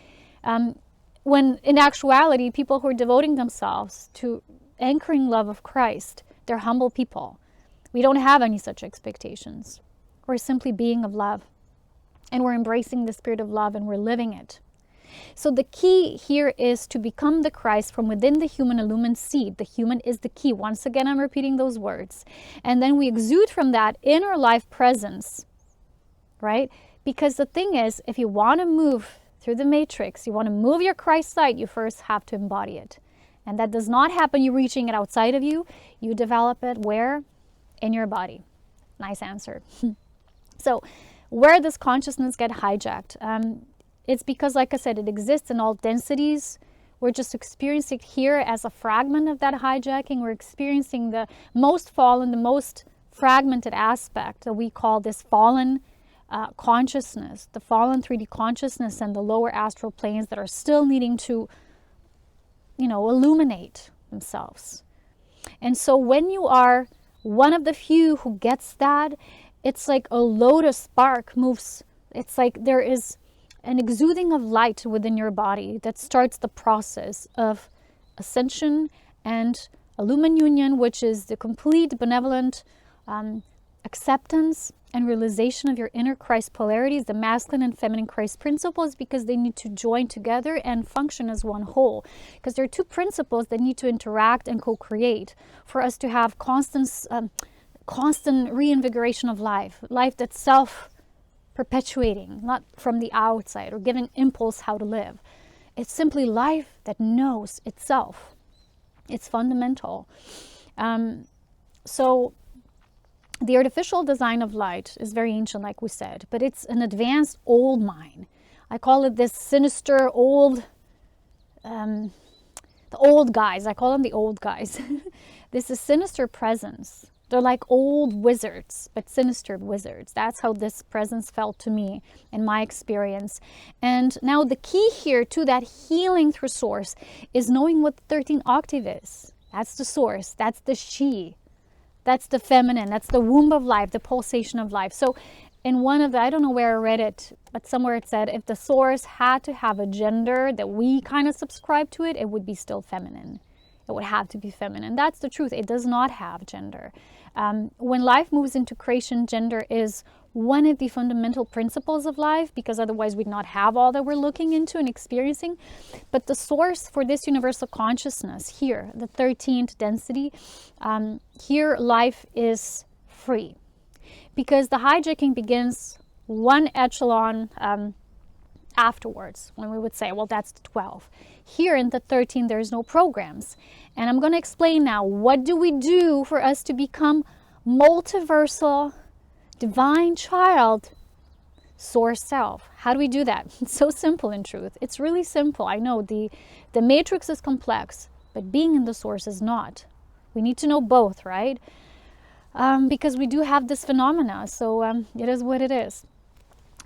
When in actuality, people who are devoting themselves to anchoring love of Christ, they're humble people. We don't have any such expectations. We're simply being of love. And we're embracing the spirit of love and we're living it. So the key here is to become the Christ from within the human illumined seed. The human is the key. Once again, I'm repeating those words. And then we exude from that inner life presence, right? Because the thing is, if you want to move through the matrix, you want to move your Christ light, you first have to embody it. And that does not happen you reaching it outside of you. You develop it where? In your body. Nice answer. So where does consciousness get hijacked? It's because, like I said, it exists in all densities. We're just experiencing it here as a fragment of that hijacking. We're experiencing the most fallen, the most fragmented aspect that we call this fallen consciousness, the fallen 3D consciousness and the lower astral planes that are still needing to, illuminate themselves. And so when you are one of the few who gets that, it's like a lotus spark moves. It's like there is an exuding of light within your body that starts the process of ascension and illumined union, which is the complete benevolent acceptance and realization of your inner Christ polarities, the masculine and feminine Christ principles, because they need to join together and function as one whole. Because there are two principles that need to interact and co-create for us to have constant reinvigoration of life that's self-perpetuating, not from the outside or giving impulse how to live. It's simply life that knows itself. It's fundamental. So the artificial design of light is very ancient, like we said, but it's an advanced old mind. I call it this sinister old, the old guys. I call them the old guys. This is sinister presence. They're like old wizards, but sinister wizards. That's how this presence felt to me in my experience. And now the key here to that healing through source is knowing what the 13th octave is. That's the source. That's the she. That's the feminine. That's the womb of life, the pulsation of life. So in one of the, I don't know where I read it, but somewhere it said if the source had to have a gender that we kind of subscribe to it, it would be still feminine. It would have to be feminine. That's the truth. It does not have gender. When life moves into creation, gender is one of the fundamental principles of life, because otherwise we'd not have all that we're looking into and experiencing. But the source for this universal consciousness here, the 13th density, here life is free. Because the hijacking begins one echelon afterwards, when we would say, well, that's the 12. Here in the 13, there's no programs. And I'm going to explain now, what do we do for us to become multiversal, divine child, source self? How do we do that? It's so simple in truth. It's really simple. I know the matrix is complex, but being in the source is not. We need to know both, right? Because we do have this phenomena. So it is what it is.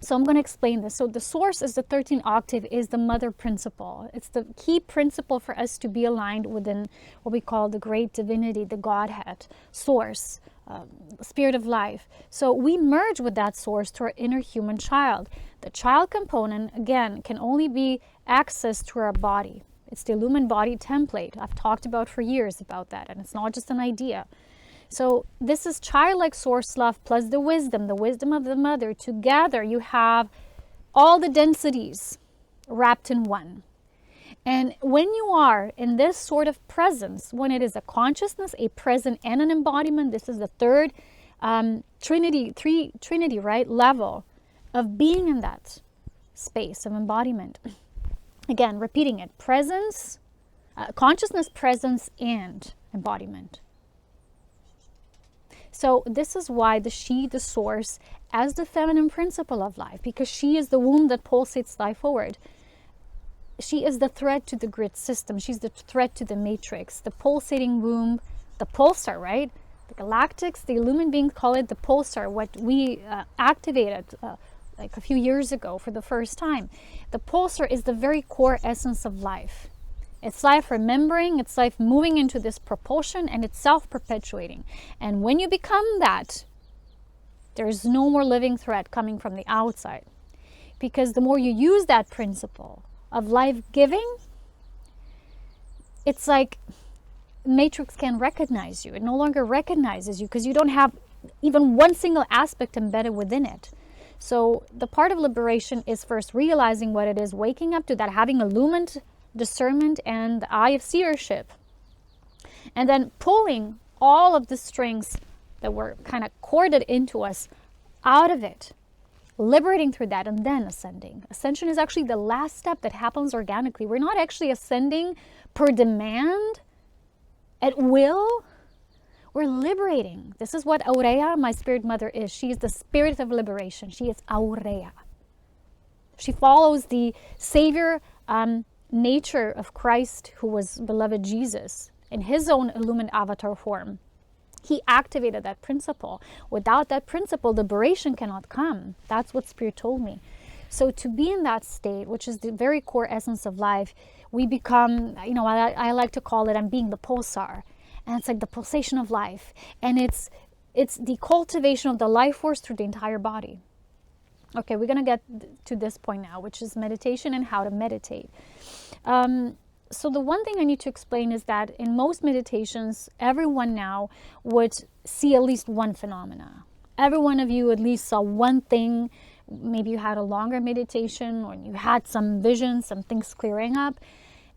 So I'm going to explain this. So the source is the 13th octave, is the mother principle. It's the key principle for us to be aligned within what we call the great divinity, the Godhead, source, spirit of life. So we merge with that source to our inner human child. The child component, again, can only be accessed through our body. It's the illumined body template. I've talked about for years about that, and it's not just an idea. So this is childlike source love plus the wisdom of the mother. Together you have all the densities wrapped in one. And when you are in this sort of presence, when it is a consciousness, a present, and an embodiment, this is the third trinity, right, level of being in that space of embodiment. Again, repeating it, presence, consciousness, presence, and embodiment. So this is why the she, the source, as the feminine principle of life, because she is the womb that pulsates life forward. She is the thread to the grid system. She's the thread to the matrix, the pulsating womb, the pulsar, right? The galactics, the illumined beings call it the pulsar, what we activated like a few years ago for the first time. The pulsar is the very core essence of life. It's life remembering, it's life moving into this propulsion, and it's self-perpetuating. And when you become that, there's no more living threat coming from the outside. Because the more you use that principle of life-giving, it's like Matrix can recognize you. It no longer recognizes you because you don't have even one single aspect embedded within it. So the part of liberation is first realizing what it is, waking up to that, having illumined discernment and the eye of seership, and then pulling all of the strings that were kind of corded into us out of it, liberating through that, and then ascending. Ascension is actually the last step that happens organically. We're not actually ascending per demand at will. We're liberating. This is what Aurea, my spirit mother, is. She is the spirit of liberation. She is Aurea. She follows the Savior nature of Christ, who was beloved Jesus, in his own illumined avatar form. He activated that principle. Without that principle, liberation cannot come. That's what Spirit told me. So to be in that state, which is the very core essence of life, we become, I like to call it, I'm being the pulsar. And it's like the pulsation of life. And it's the cultivation of the life force through the entire body. Okay, we're going to get to this point now, which is meditation and how to meditate. So the one thing I need to explain is that in most meditations, everyone now would see at least one phenomena. Every one of you at least saw one thing. Maybe you had a longer meditation, or you had some visions, some things clearing up.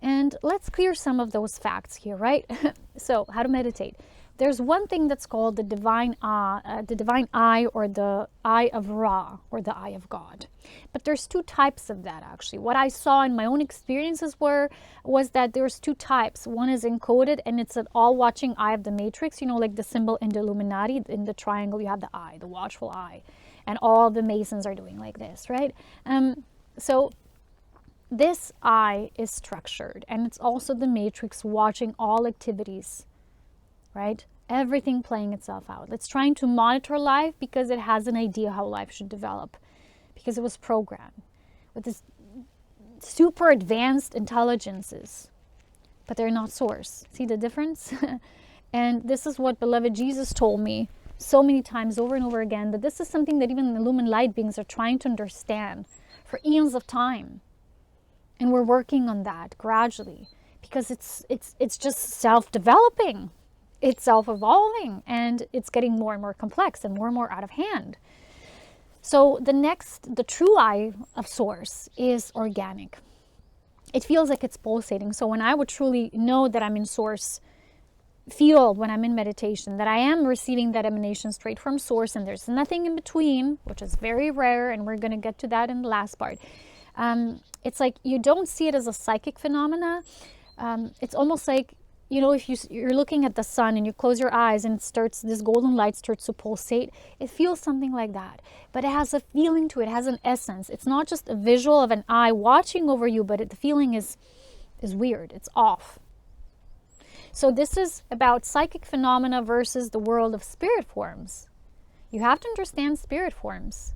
And let's clear some of those facts here, right? So how to meditate. There's one thing that's called the divine eye, or the eye of Ra, or the eye of God. But there's two types of that, actually. What I saw in my own experiences was that there's two types. One is encoded, and it's an all-watching eye of the matrix. Like the symbol in the Illuminati, in the triangle, you have the eye, the watchful eye. And all the Masons are doing like this, right? So this eye is structured, and it's also the matrix watching all activities, right? Everything playing itself out. It's trying to monitor life because it has an idea how life should develop, because it was programmed with this super advanced intelligences, but they're not source. See the difference? And this is what beloved Jesus told me so many times over and over again that this is something that even illumined light beings are trying to understand for eons of time. And we're working on that gradually because it's just self-developing. It's self-evolving, and it's getting more and more complex and more out of hand. So the true I of Source is organic. It feels like it's pulsating. So when I would truly know that I'm in Source field, when I'm in meditation, that I am receiving that emanation straight from Source, and there's nothing in between, which is very rare, and we're going to get to that in the last part. It's like you don't see it as a psychic phenomena. It's almost like, if you're looking at the sun and you close your eyes and this golden light starts to pulsate, it feels something like that. But it has a feeling to it, it has an essence. It's not just a visual of an eye watching over you, but the feeling is weird, it's off. So this is about psychic phenomena versus the world of spirit forms. You have to understand spirit forms.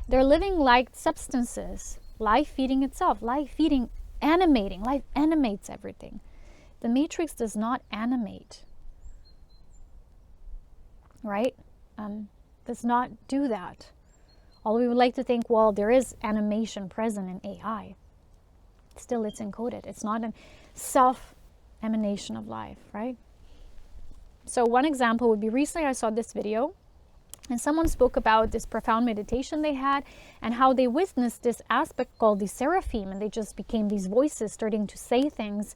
They're living like substances, life feeding itself, life feeding, animating. Life animates everything. The matrix does not animate, right? Does not do that. Although we would like to think, well, there is animation present in AI. Still, it's encoded. It's not a self-emanation of life, right? So one example would be, recently I saw this video, and someone spoke about this profound meditation they had and how they witnessed this aspect called the seraphim, and they just became these voices starting to say things.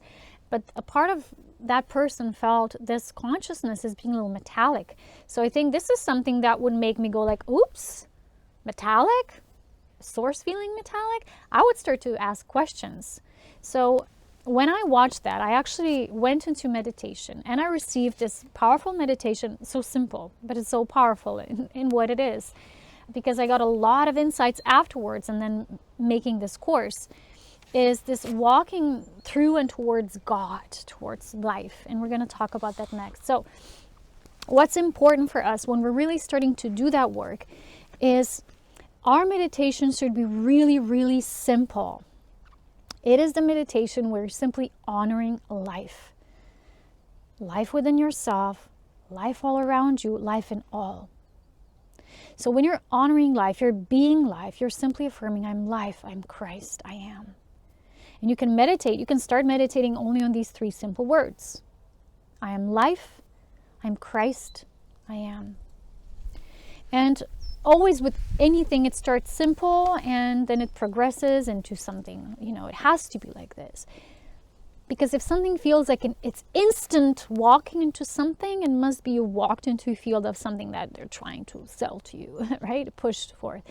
But a part of that person felt this consciousness as being a little metallic. So I think this is something that would make me go like, oops, metallic? Source feeling metallic? I would start to ask questions. So when I watched that, I actually went into meditation and I received this powerful meditation, so simple, but it's so powerful in what it is, because I got a lot of insights afterwards, and then making this course is this walking through and towards God, towards life. And we're going to talk about that next. So what's important for us when we're really starting to do that work is our meditation should be really, really simple. It is the meditation where you're simply honoring life. Life within yourself, life all around you, life in all. So when you're honoring life, you're being life, you're simply affirming, I'm life, I'm Christ, I am. And you can meditate, you can start meditating only on these three simple words. I am life, I'm Christ, I am. And always with anything, it starts simple and then it progresses into something, it has to be like this. Because if something feels like it's instant walking into something, it must be you walked into a field of something that they're trying to sell to you, right? Pushed forth.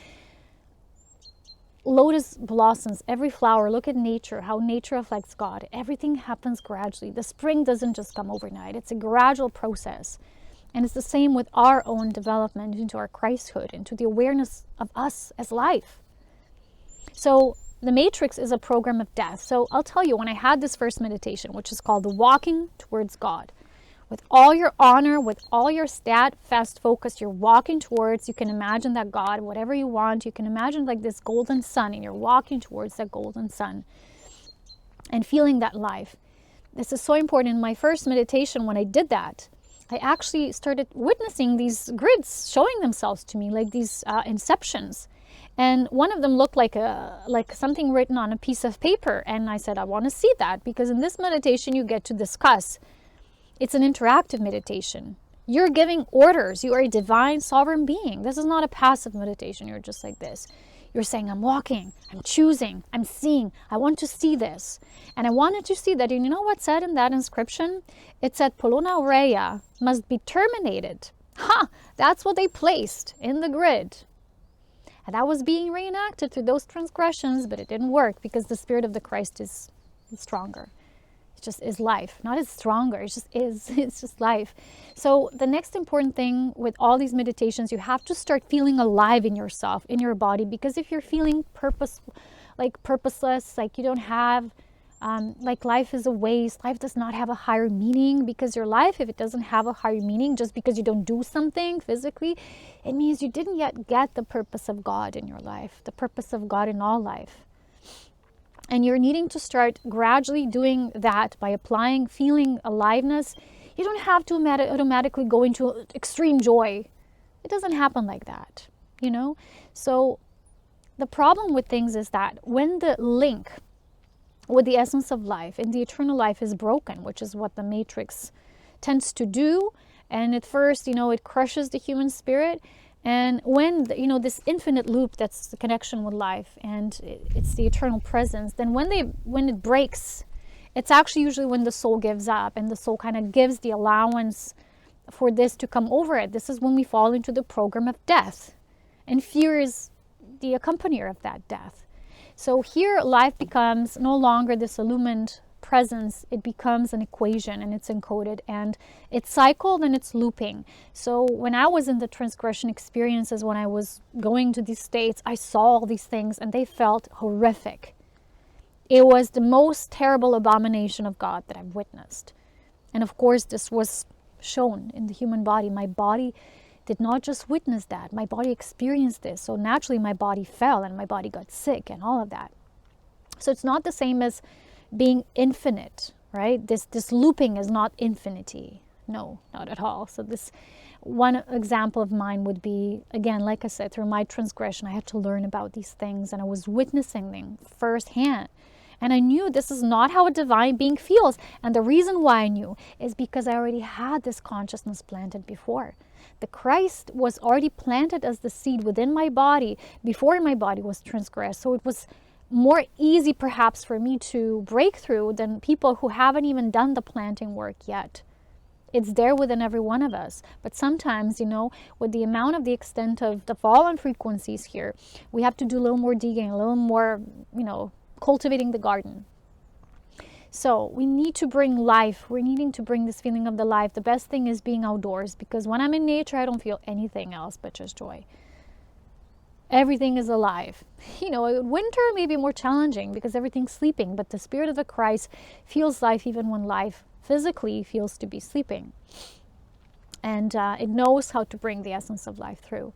Lotus blossoms, every flower, look at nature, how nature reflects God. Everything happens gradually. The spring doesn't just come overnight. It's a gradual process. And it's the same with our own development into our Christhood, into the awareness of us as life. So the matrix is a program of death. So I'll tell you, when I had this first meditation, which is called the walking towards God, with all your honor, with all your steadfast focus, you're walking towards, you can imagine that God, whatever you want, you can imagine like this golden sun, and you're walking towards that golden sun and feeling that life. This is so important. In my first meditation, when I did that, I actually started witnessing these grids showing themselves to me, like these inceptions. And one of them looked like something written on a piece of paper. And I said, I want to see that, because in this meditation, you get to discuss. It's an interactive meditation. You're giving orders. You are a divine sovereign being. This is not a passive meditation. You're just like this. You're saying, I'm walking, I'm choosing, I'm seeing, I want to see this. And I wanted to see that. And you know what said in that inscription? It said, Polona Aurea must be terminated. That's what they placed in the grid. And that was being reenacted through those transgressions, but it didn't work because the spirit of the Christ is stronger. It just is life, not as stronger, it just is, it's just life. So the next important thing with all these meditations, you have to start feeling alive in yourself, in your body, because if you're feeling purposeless, like you don't have, like life is a waste, life does not have a higher meaning, because your life, if it doesn't have a higher meaning, just because you don't do something physically, it means you didn't yet get the purpose of God in your life, the purpose of God in all life. And you're needing to start gradually doing that by applying, feeling aliveness. You don't have to automatically go into extreme joy. It doesn't happen like that, you know? So the problem with things is that when the link with the essence of life and the eternal life is broken, which is what the matrix tends to do, and at first, it crushes the human spirit. And when, this infinite loop that's the connection with life and it's the eternal presence, then when it breaks, it's actually usually when the soul gives up and the soul kind of gives the allowance for this to come over it. This is when we fall into the program of death. And fear is the accompanier of that death. So here life becomes no longer this illumined presence. It becomes an equation, and it's encoded, and it's cycled and it's looping. So when I was in the transgression experiences, when I was going to these states, I saw all these things and they felt horrific. It was the most terrible abomination of God that I've witnessed. And of course, this was shown in the human body. My body did not just witness that, my body experienced this. So naturally my body fell and my body got sick and all of that. So it's not the same as being infinite, right? This looping is not infinity. No, not at all. So this one example of mine would be, again, like I said, through my transgression, I had to learn about these things, and I was witnessing them firsthand. And I knew this is not how a divine being feels. And the reason why I knew is because I already had this consciousness planted before. The Christ was already planted as the seed within my body before my body was transgressed. So it was more easy perhaps for me to break through than people who haven't even done the planting work yet. It's there within every one of us. But sometimes, with the amount of the extent of the fallen frequencies here, we have to do a little more digging, a little more, cultivating the garden. So we need to bring life. We're needing to bring this feeling of the life. The best thing is being outdoors, because when I'm in nature, I don't feel anything else but just joy. Everything is alive. Winter may be more challenging because everything's sleeping, but the spirit of the Christ feels life even when life physically feels to be sleeping. And it knows how to bring the essence of life through.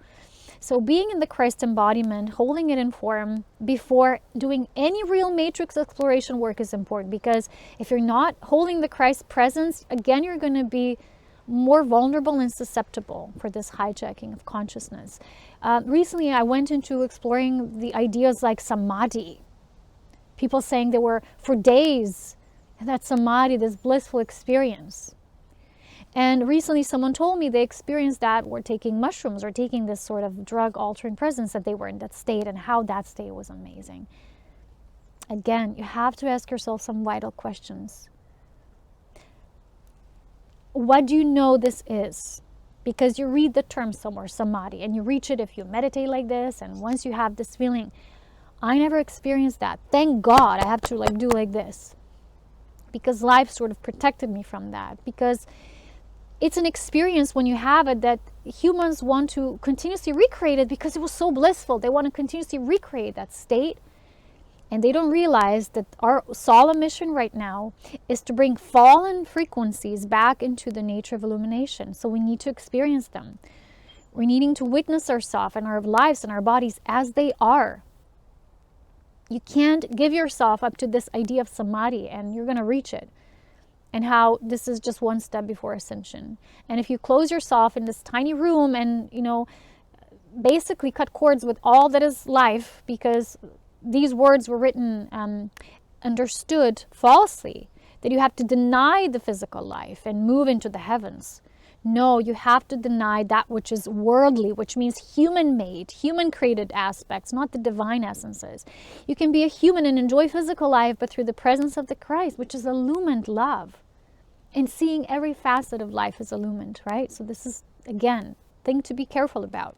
So being in the Christ embodiment, holding it in form before doing any real matrix exploration work is important, because if you're not holding the Christ presence, again, you're going to be more vulnerable and susceptible for this hijacking of consciousness. Recently, I went into exploring the ideas like Samadhi. People saying they were for days in that Samadhi, this blissful experience. And recently someone told me they experienced that or taking mushrooms or taking this sort of drug-altering presence, that they were in that state and how that state was amazing. Again, you have to ask yourself some vital questions. What do you know this is? Because you read the term somewhere, Samadhi, and you reach it if you meditate like this, and once you have this feeling, I never experienced that. Thank God I have to do like this. Because life sort of protected me from that. Because it's an experience when you have it that humans want to continuously recreate it because it was so blissful. They want to continuously recreate that state. And they don't realize that our solemn mission right now is to bring fallen frequencies back into the nature of illumination. So we need to experience them. We're needing to witness ourselves and our lives and our bodies as they are. You can't give yourself up to this idea of Samadhi and you're going to reach it. And how this is just one step before ascension. And if you close yourself in this tiny room and, basically cut cords with all that is life, because these words were written, understood falsely, that you have to deny the physical life and move into the heavens. No, you have to deny that which is worldly, which means human-made, human-created aspects, not the divine essences. You can be a human and enjoy physical life, but through the presence of the Christ, which is illumined love. And seeing every facet of life is illumined, right? So this is, again, thing to be careful about.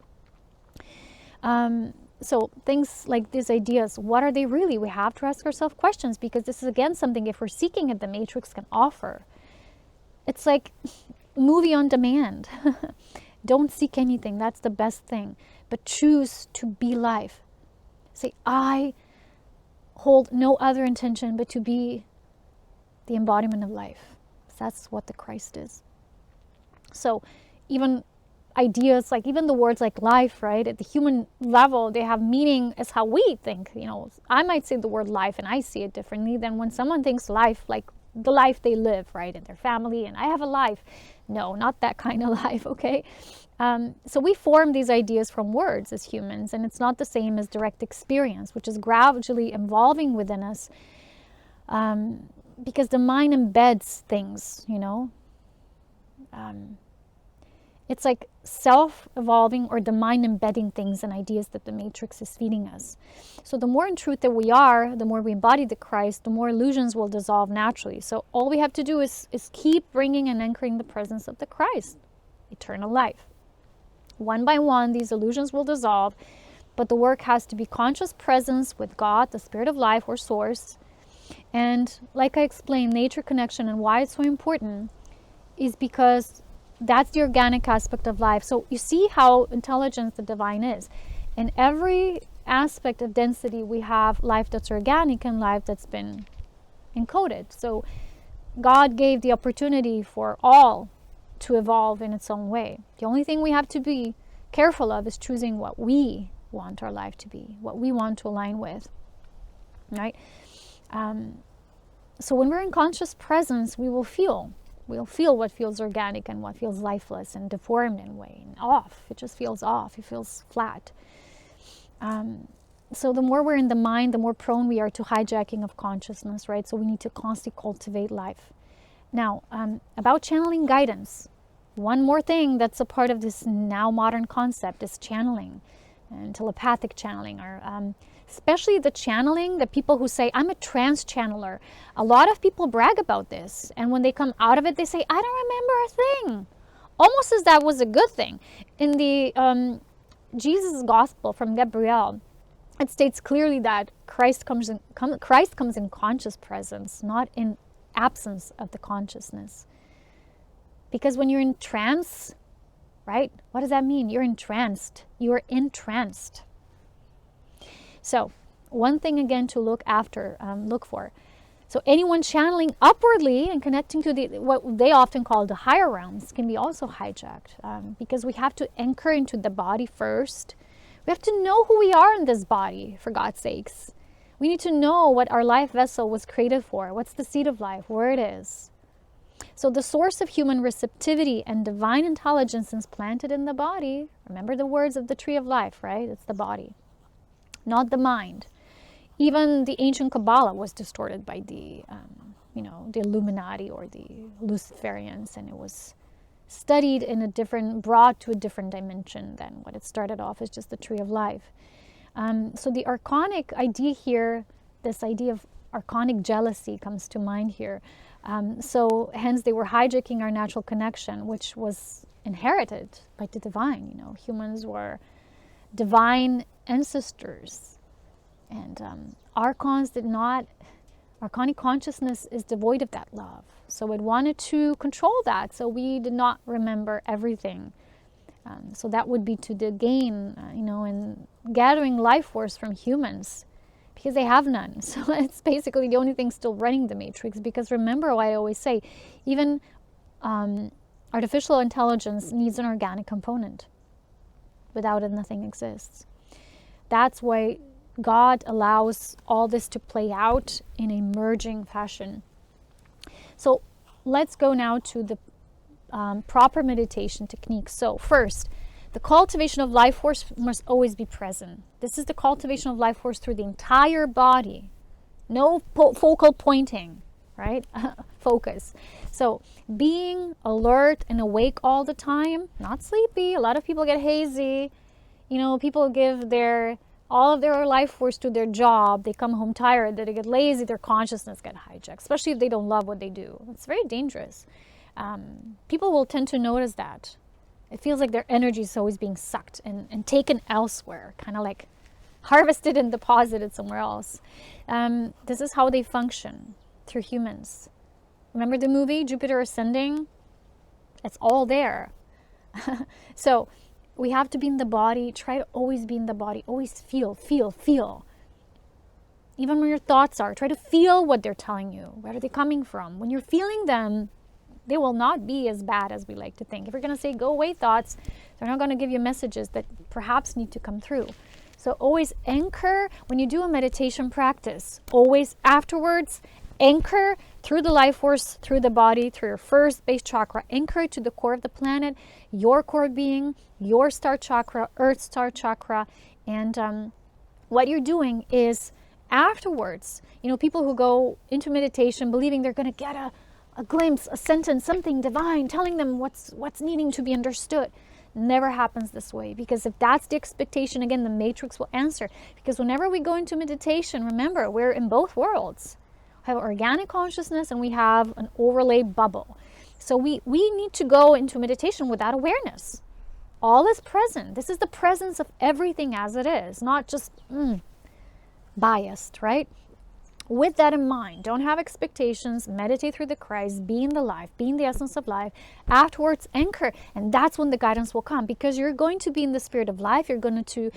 So things like these ideas, what are they really? We have to ask ourselves questions, because this is, again, something, if we're seeking it, the Matrix can offer. It's like movie on demand. Don't seek anything. That's the best thing. But choose to be life. Say, I hold no other intention but to be the embodiment of life. That's what the Christ is. So even ideas, like even the words like life, right? At the human level, they have meaning as how we think. I might say the word life and I see it differently than when someone thinks life like the life they live, right, in their family, and I have a life. No, not that kind of life, okay? So we form these ideas from words as humans, and it's not the same as direct experience, which is gradually evolving within us, because the mind embeds things, you know. It's like self-evolving, or the mind embedding things and ideas that the matrix is feeding us. So the more in truth that we are, the more we embody the Christ, the more illusions will dissolve naturally. So all we have to do is keep bringing and anchoring the presence of the Christ, eternal life. One by one, these illusions will dissolve, but the work has to be conscious presence with God, the spirit of life or source. And like I explained, nature connection, and why it's so important is because that's the organic aspect of life. So you see how intelligent the divine is. In every aspect of density, we have life that's organic and life that's been encoded. So God gave the opportunity for all to evolve in its own way. The only thing we have to be careful of is choosing what we want our life to be, what we want to align with, right? So when we're in conscious presence, we'll feel what feels organic and what feels lifeless and deformed in a way, and off. It just feels off. It feels flat. So the more we're in the mind, the more prone we are to hijacking of consciousness, right? So we need to constantly cultivate life. Now, about channeling guidance, one more thing that's a part of this now modern concept is channeling and telepathic channeling, or especially the channeling, the people who say, I'm a trance channeler. A lot of people brag about this, and when they come out of it, they say, I don't remember a thing. Almost as that was a good thing. In the Jesus Gospel from Gabriel, it states clearly that Christ comes in conscious presence, not in absence of the consciousness. Because when you're in trance, right, what does that mean? You're entranced. You are entranced. So one thing again to look for. So anyone channeling upwardly and connecting to what they often call the higher realms can be also hijacked, because we have to anchor into the body first. We have to know who we are in this body, for God's sakes. We need to know what our life vessel was created for. What's the seed of life, where it is. So the source of human receptivity and divine intelligence is planted in the body. Remember the words of the tree of life, right? It's the body, not the mind. Even the ancient Kabbalah was distorted by the Illuminati or the Luciferians, and it was studied brought to a different dimension than what it started off as just the tree of life. So the archonic idea here, this idea of archonic jealousy comes to mind here. So hence they were hijacking our natural connection, which was inherited by the divine. Humans were divine ancestors, and archons archonic consciousness is devoid of that love. So it wanted to control that, so we did not remember everything. So that would be to the gain, in gathering life force from humans, because they have none. So it's basically the only thing still running the matrix. Because remember what I always say, even artificial intelligence needs an organic component. Without it, nothing exists. That's why God allows all this to play out in a merging fashion. So let's go now to the proper meditation techniques. So first, the cultivation of life force must always be present. This is the cultivation of life force through the entire body. No focal pointing, right? Focus. So being alert and awake all the time, not sleepy. A lot of people get hazy. People give all of their life force to their job. They come home tired, they get lazy, their consciousness get hijacked, especially if they don't love what they do. It's very dangerous. People will tend to notice that. It feels like their energy is always being sucked and taken elsewhere, kind of like harvested and deposited somewhere else. This is how they function through humans. Remember the movie Jupiter Ascending? It's all there. So we have to be in the body. Try to always be in the body. Always feel. Even when your thoughts are, try to feel what they're telling you. Where are they coming from? When you're feeling them, they will not be as bad as we like to think. If you're going to say, go away thoughts, they're not going to give you messages that perhaps need to come through. So always anchor when you do a meditation practice. Always afterwards, anchor through the life force, through the body, through your first base chakra, anchored to the core of the planet, your core being, your star chakra, earth star chakra. And what you're doing is afterwards, people who go into meditation believing they're going to get a glimpse, a sentence, something divine telling them what's needing to be understood. Never happens this way, because if that's the expectation, again, the matrix will answer. Because whenever we go into meditation, remember, we're in both worlds. We have organic consciousness and we have an overlay bubble. So we need to go into meditation with that awareness. All is present. This is the presence of everything as it is, not just biased, right? With that in mind, don't have expectations, meditate through the Christ, be in the life, be in the essence of life. Afterwards, anchor, and that's when the guidance will come, because you're going to be in the spirit of life. You're going to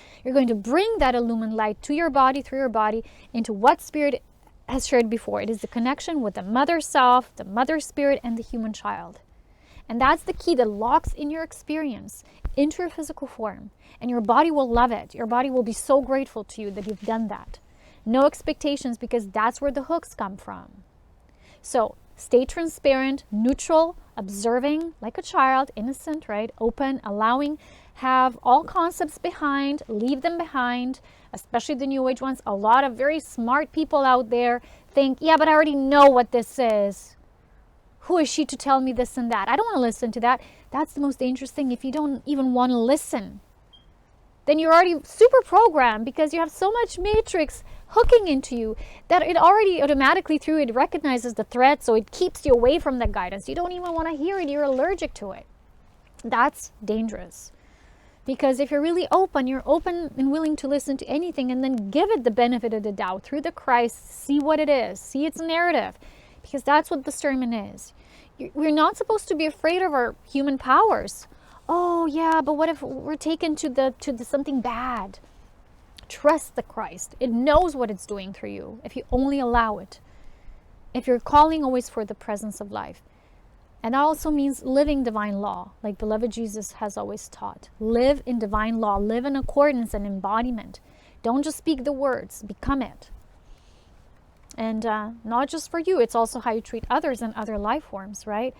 bring that illumined light to your body, through your body, into what spirit has shared before. It is the connection with the mother self, the mother spirit, and the human child. And that's the key that locks in your experience into your physical form. And your body will love it. Your body will be so grateful to you that you've done that. No expectations, because that's where the hooks come from. So stay transparent, neutral, observing like a child, innocent, right? Open, allowing, have all concepts behind, leave them behind, especially the new age ones. A lot of very smart people out there think, yeah, but I already know what this is. Who is she to tell me this and that? I don't want to listen to that. That's the most dangerous thing. If you don't even want to listen, then you're already super programmed, because you have so much matrix hooking into you that it already automatically through it recognizes the threat, so it keeps you away from the guidance. You don't even want to hear it. You're allergic to it. That's dangerous, because if you're really open, you're open and willing to listen to anything, and then give it the benefit of the doubt through the Christ. See what it is, see its narrative, because that's what the sermon is. We're not supposed to be afraid of our human powers. Oh yeah, but what if we're taken to the something bad? Trust the Christ. It knows what it's doing through you if you only allow it. If you're calling always for the presence of life. And that also means living divine law, like beloved Jesus has always taught. Live in divine law. Live in accordance and embodiment. Don't just speak the words. Become it. And not just for you. It's also how you treat others and other life forms, right?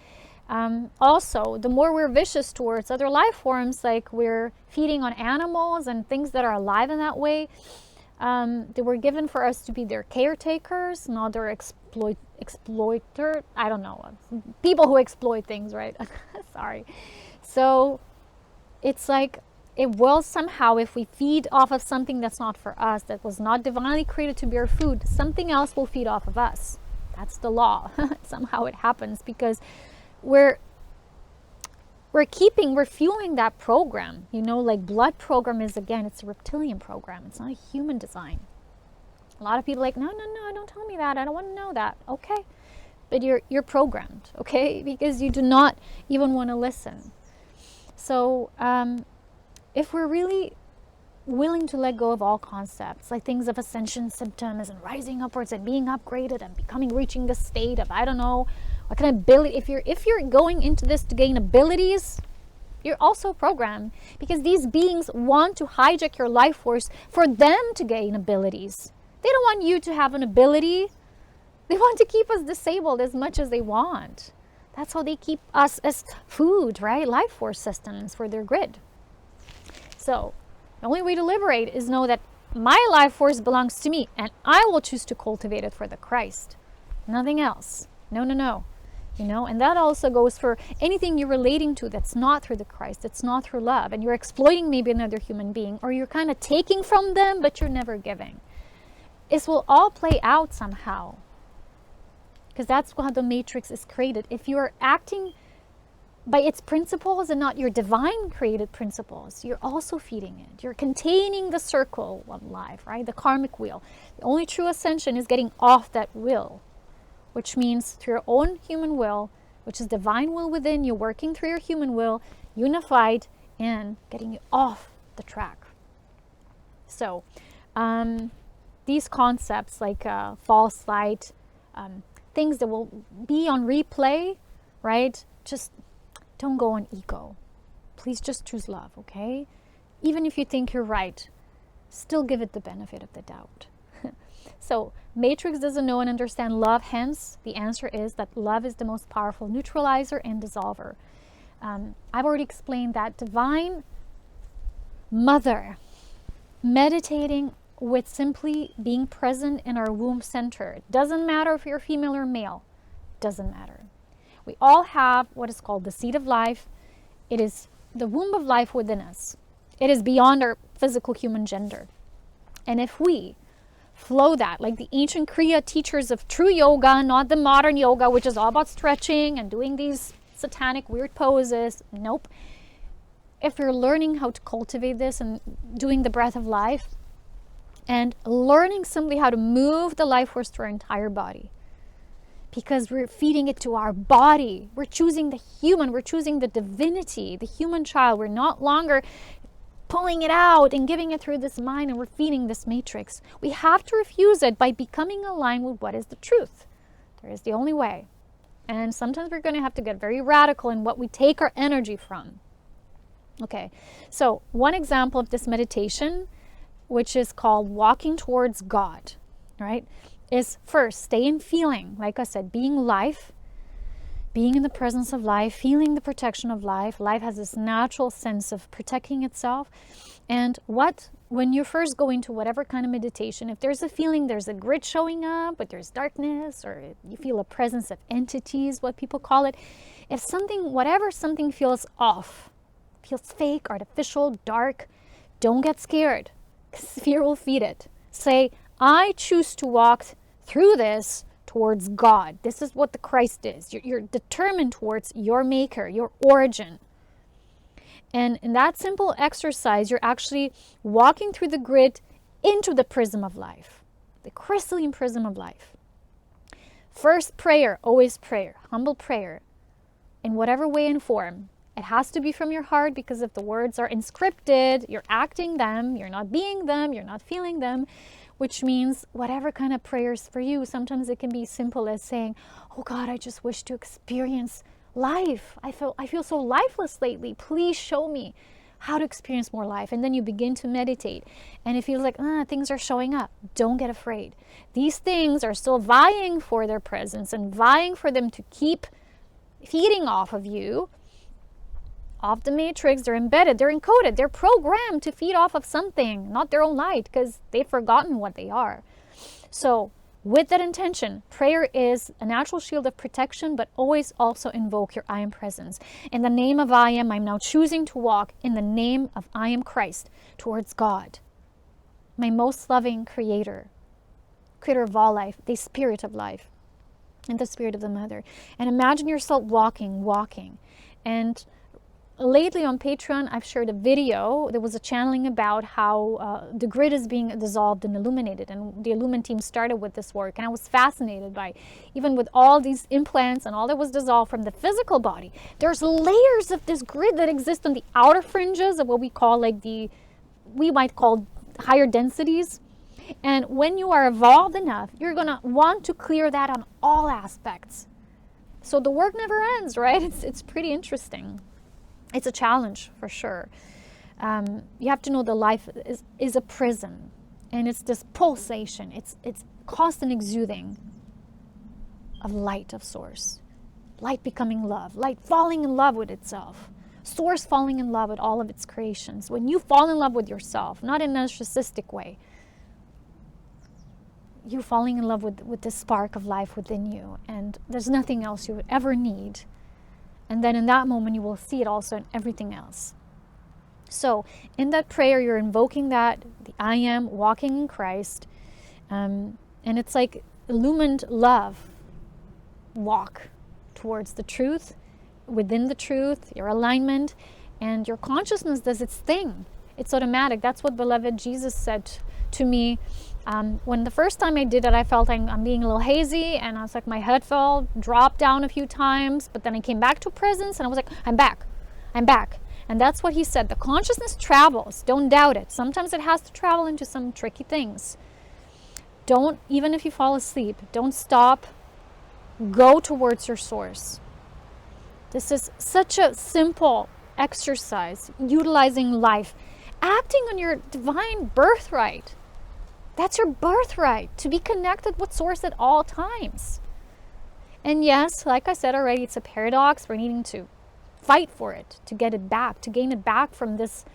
Also, the more we're vicious towards other life forms, like we're feeding on animals and things that are alive in that way, they were given for us to be their caretakers, not their exploiter. I don't know. People who exploit things, right? Sorry. So it's like it will somehow, if we feed off of something that's not for us, that was not divinely created to be our food, something else will feed off of us. That's the law. Somehow it happens, because we're fueling that program, like blood program is, again, it's a reptilian program. It's not a human design. A lot of people are like, no, don't tell me that. I don't want to know that. Okay. But you're programmed, okay? Because you do not even want to listen. So if we're really willing to let go of all concepts, like things of ascension symptoms and rising upwards and being upgraded and reaching the state of, I don't know, what kind of ability, if you're going into this to gain abilities, you're also programmed, because these beings want to hijack your life force for them to gain abilities. They don't want you to have an ability. They want to keep us disabled as much as they want. That's how they keep us as food, right? Life force systems for their grid. So the only way to liberate is know that my life force belongs to me, and I will choose to cultivate it for the Christ. Nothing else. No. And that also goes for anything you're relating to that's not through the Christ, that's not through love, and you're exploiting maybe another human being, or you're kind of taking from them, but you're never giving. It will all play out somehow, because that's how the matrix is created. If you're acting by its principles and not your divine created principles, you're also feeding it. You're containing the circle of life, right? The karmic wheel. The only true ascension is getting off that wheel, which means through your own human will, which is divine will within you, working through your human will, unified, and getting you off the track. So these concepts like false light, things that will be on replay, right? Just don't go on ego. Please just choose love, okay? Even if you think you're right, still give it the benefit of the doubt. So Matrix doesn't know and understand love. Hence, the answer is that love is the most powerful neutralizer and dissolver. I've already explained that Divine Mother, meditating with simply being present in our womb center. It doesn't matter if you're female or male. Doesn't matter. We all have what is called the seed of life. It is the womb of life within us. It is beyond our physical human gender. And if we flow that, like the ancient Kriya teachers of true yoga, not the modern yoga, which is all about stretching and doing these satanic weird poses. Nope. If you're learning how to cultivate this and doing the breath of life and learning simply how to move the life force through our entire body, because we're feeding it to our body. We're choosing the human. We're choosing the divinity, the human child. We're not longer pulling it out and giving it through this mind, and we're feeding this matrix. We have to refuse it by becoming aligned with what is the truth. There is the only way. And sometimes we're going to have to get very radical in what we take our energy from. Okay, so one example of this meditation, which is called walking towards God, right, is first stay in feeling, like I said, being life, being in the presence of life, feeling the protection of life. Life has this natural sense of protecting itself. And when you first go into whatever kind of meditation, if there's a feeling, there's a grid showing up, but there's darkness, or you feel a presence of entities, what people call it, if whatever something feels off, feels fake, artificial, dark, don't get scared, because fear will feed it. Say, I choose to walk through this towards God. This is what the Christ is. You're determined towards your maker, your origin. And in that simple exercise, you're actually walking through the grid into the prism of life, the crystalline prism of life. First prayer, always prayer, humble prayer, in whatever way and form. It has to be from your heart, because if the words are inscripted, you're acting them, you're not being them, you're not feeling them, which means whatever kind of prayers for you. Sometimes it can be simple as saying, oh God, I just wish to experience life. I feel so lifeless lately. Please show me how to experience more life. And then you begin to meditate. And it feels like things are showing up. Don't get afraid. These things are still vying for their presence and vying for them to keep feeding off of you, off the matrix. They're embedded, they're encoded, they're programmed to feed off of something, not their own light, because they've forgotten what they are. So with that intention, prayer is a natural shield of protection, but always also invoke your I am presence. In the name of I am, I'm now choosing to walk in the name of I am Christ towards God, my most loving creator of all life, the spirit of life, and the spirit of the mother. And imagine yourself walking. And lately on Patreon, I've shared a video. There was a channeling about how the grid is being dissolved and illuminated. And the Illumined team started with this work. And I was fascinated by, even with all these implants and all that was dissolved from the physical body, there's layers of this grid that exist on the outer fringes of what we call we might call higher densities. And when you are evolved enough, you're going to want to clear that on all aspects. So the work never ends, right? It's pretty interesting. It's a challenge for sure. You have to know the life is a prism, and it's this pulsation. It's constant exuding of light of source, light becoming love, light falling in love with itself, source falling in love with all of its creations. When you fall in love with yourself, not in a narcissistic way, you falling in love with the spark of life within you, and there's nothing else you would ever need. And then in that moment, you will see it also in everything else. So in that prayer, you're invoking that, the I am, walking in Christ. And it's like illumined love. Walk towards the truth, within the truth, your alignment. And your consciousness does its thing. It's automatic. That's what beloved Jesus said to me. When the first time I did it, I felt I'm being a little hazy, and I was like, my head dropped down a few times, but then I came back to presence, and I was like, I'm back. And that's what he said. The consciousness travels. Don't doubt it. Sometimes it has to travel into some tricky things. Even if you fall asleep, don't stop. Go towards your source. This is such a simple exercise, utilizing life, acting on your divine birthright. That's your birthright, to be connected with Source at all times. And yes, like I said already, it's a paradox. We're needing to fight for it, to get it back, to gain it back from this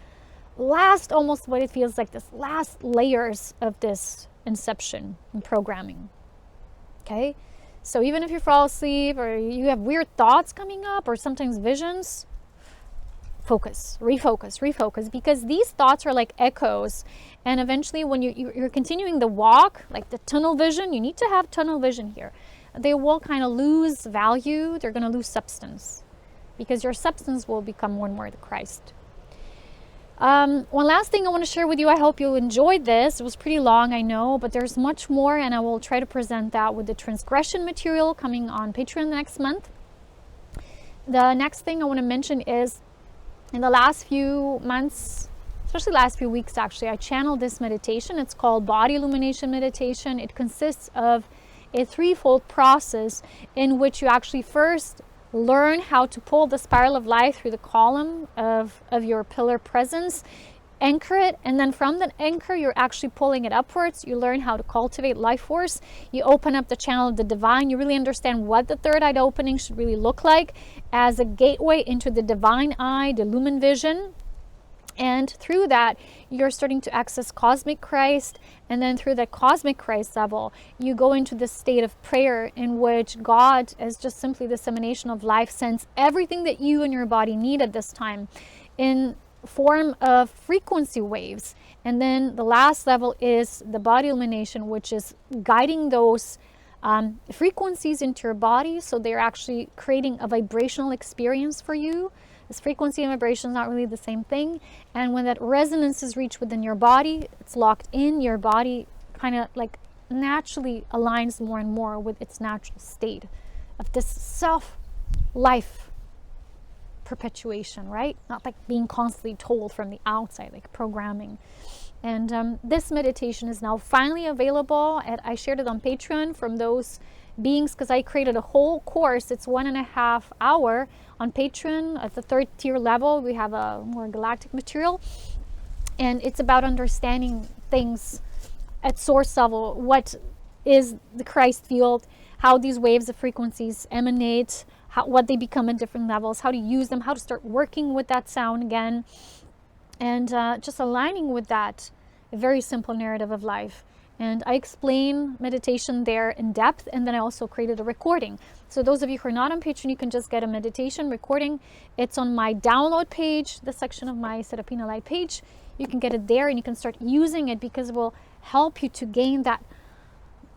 last, almost what it feels like, this last layers of this inception and programming. Okay? So even if you fall asleep or you have weird thoughts coming up or sometimes visions, focus, refocus, because these thoughts are like echoes. And eventually when you're continuing the walk, like the tunnel vision, you need to have tunnel vision here. They will kind of lose value. They're going to lose substance, because your substance will become more and more the Christ. One last thing I want to share with you. I hope you enjoyed this. It was pretty long, I know, but there's much more, and I will try to present that with the transgression material coming on Patreon next month. The next thing I want to mention is, in the last few months, especially last few weeks actually, I channeled this meditation. It's called Body Illumination Meditation. It consists of a threefold process in which you actually first learn how to pull the spiral of life through the column of your pillar presence, anchor it, and then from that anchor you're actually pulling it upwards. You learn how to cultivate life force. You open up the channel of the divine. You really understand what the third eye opening should really look like as a gateway into the divine eye, the lumen vision. And through that, you're starting to access cosmic Christ. And then through that cosmic Christ level, you go into this state of prayer in which God, as just simply this emanation of life, sends everything that you and your body need at this time in form of frequency waves. And then the last level is the body illumination, which is guiding those frequencies into your body, so they're actually creating a vibrational experience for you. This frequency and vibration is not really the same thing. And when that resonance is reached within your body, it's locked in, your body kind of like naturally aligns more and more with its natural state of this self-life perpetuation, right? Not like being constantly told from the outside, like programming. And this meditation is now finally available. I shared it on Patreon from those beings, because I created a whole course. It's 1.5 hours on Patreon. At the 3rd tier level, we have a more galactic material, and it's about understanding things at source level. What is the Christ field, how these waves of frequencies emanate, what they become at different levels, how to use them, how to start working with that sound again, and just aligning with that very simple narrative of life. And I explain meditation there in depth, and then I also created a recording. So those of you who are not on Patreon, you can just get a meditation recording. It's on my download page, the section of my Serapina Light page. You can get it there, and you can start using it, because it will help you to gain that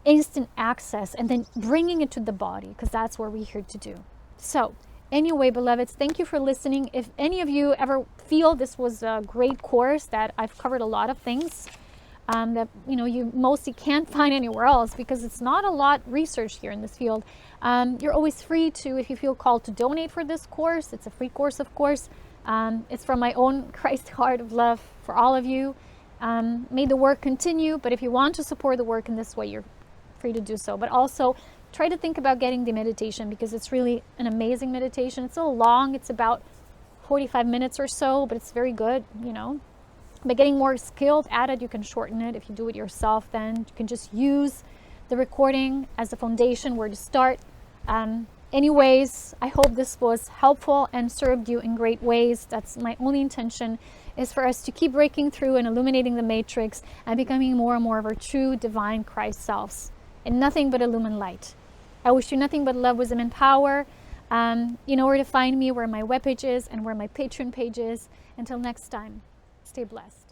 instant access and then bringing it to the body, because that's what we're here to do. So anyway, beloveds, thank you for listening. If any of you ever feel this was a great course, that I've covered a lot of things that you mostly can't find anywhere else, because it's not a lot researched here in this field, you're always free to, if you feel called to donate for this course. It's a free course, of course. It's from my own Christ heart of love for all of you. May the work continue, but if you want to support the work in this way, you're free to do so. But also try to think about getting the meditation, because it's really an amazing meditation. It's a little long. It's about 45 minutes or so, but it's very good, By getting more skilled at it, you can shorten it. If you do it yourself, then you can just use the recording as a foundation where to start. Anyways, I hope this was helpful and served you in great ways. That's my only intention, is for us to keep breaking through and illuminating the matrix and becoming more and more of our true divine Christ selves, and nothing but illumined light. I wish you nothing but love, wisdom, and power. You know where to find me, where my webpage is, and where my Patreon page is. Until next time, stay blessed.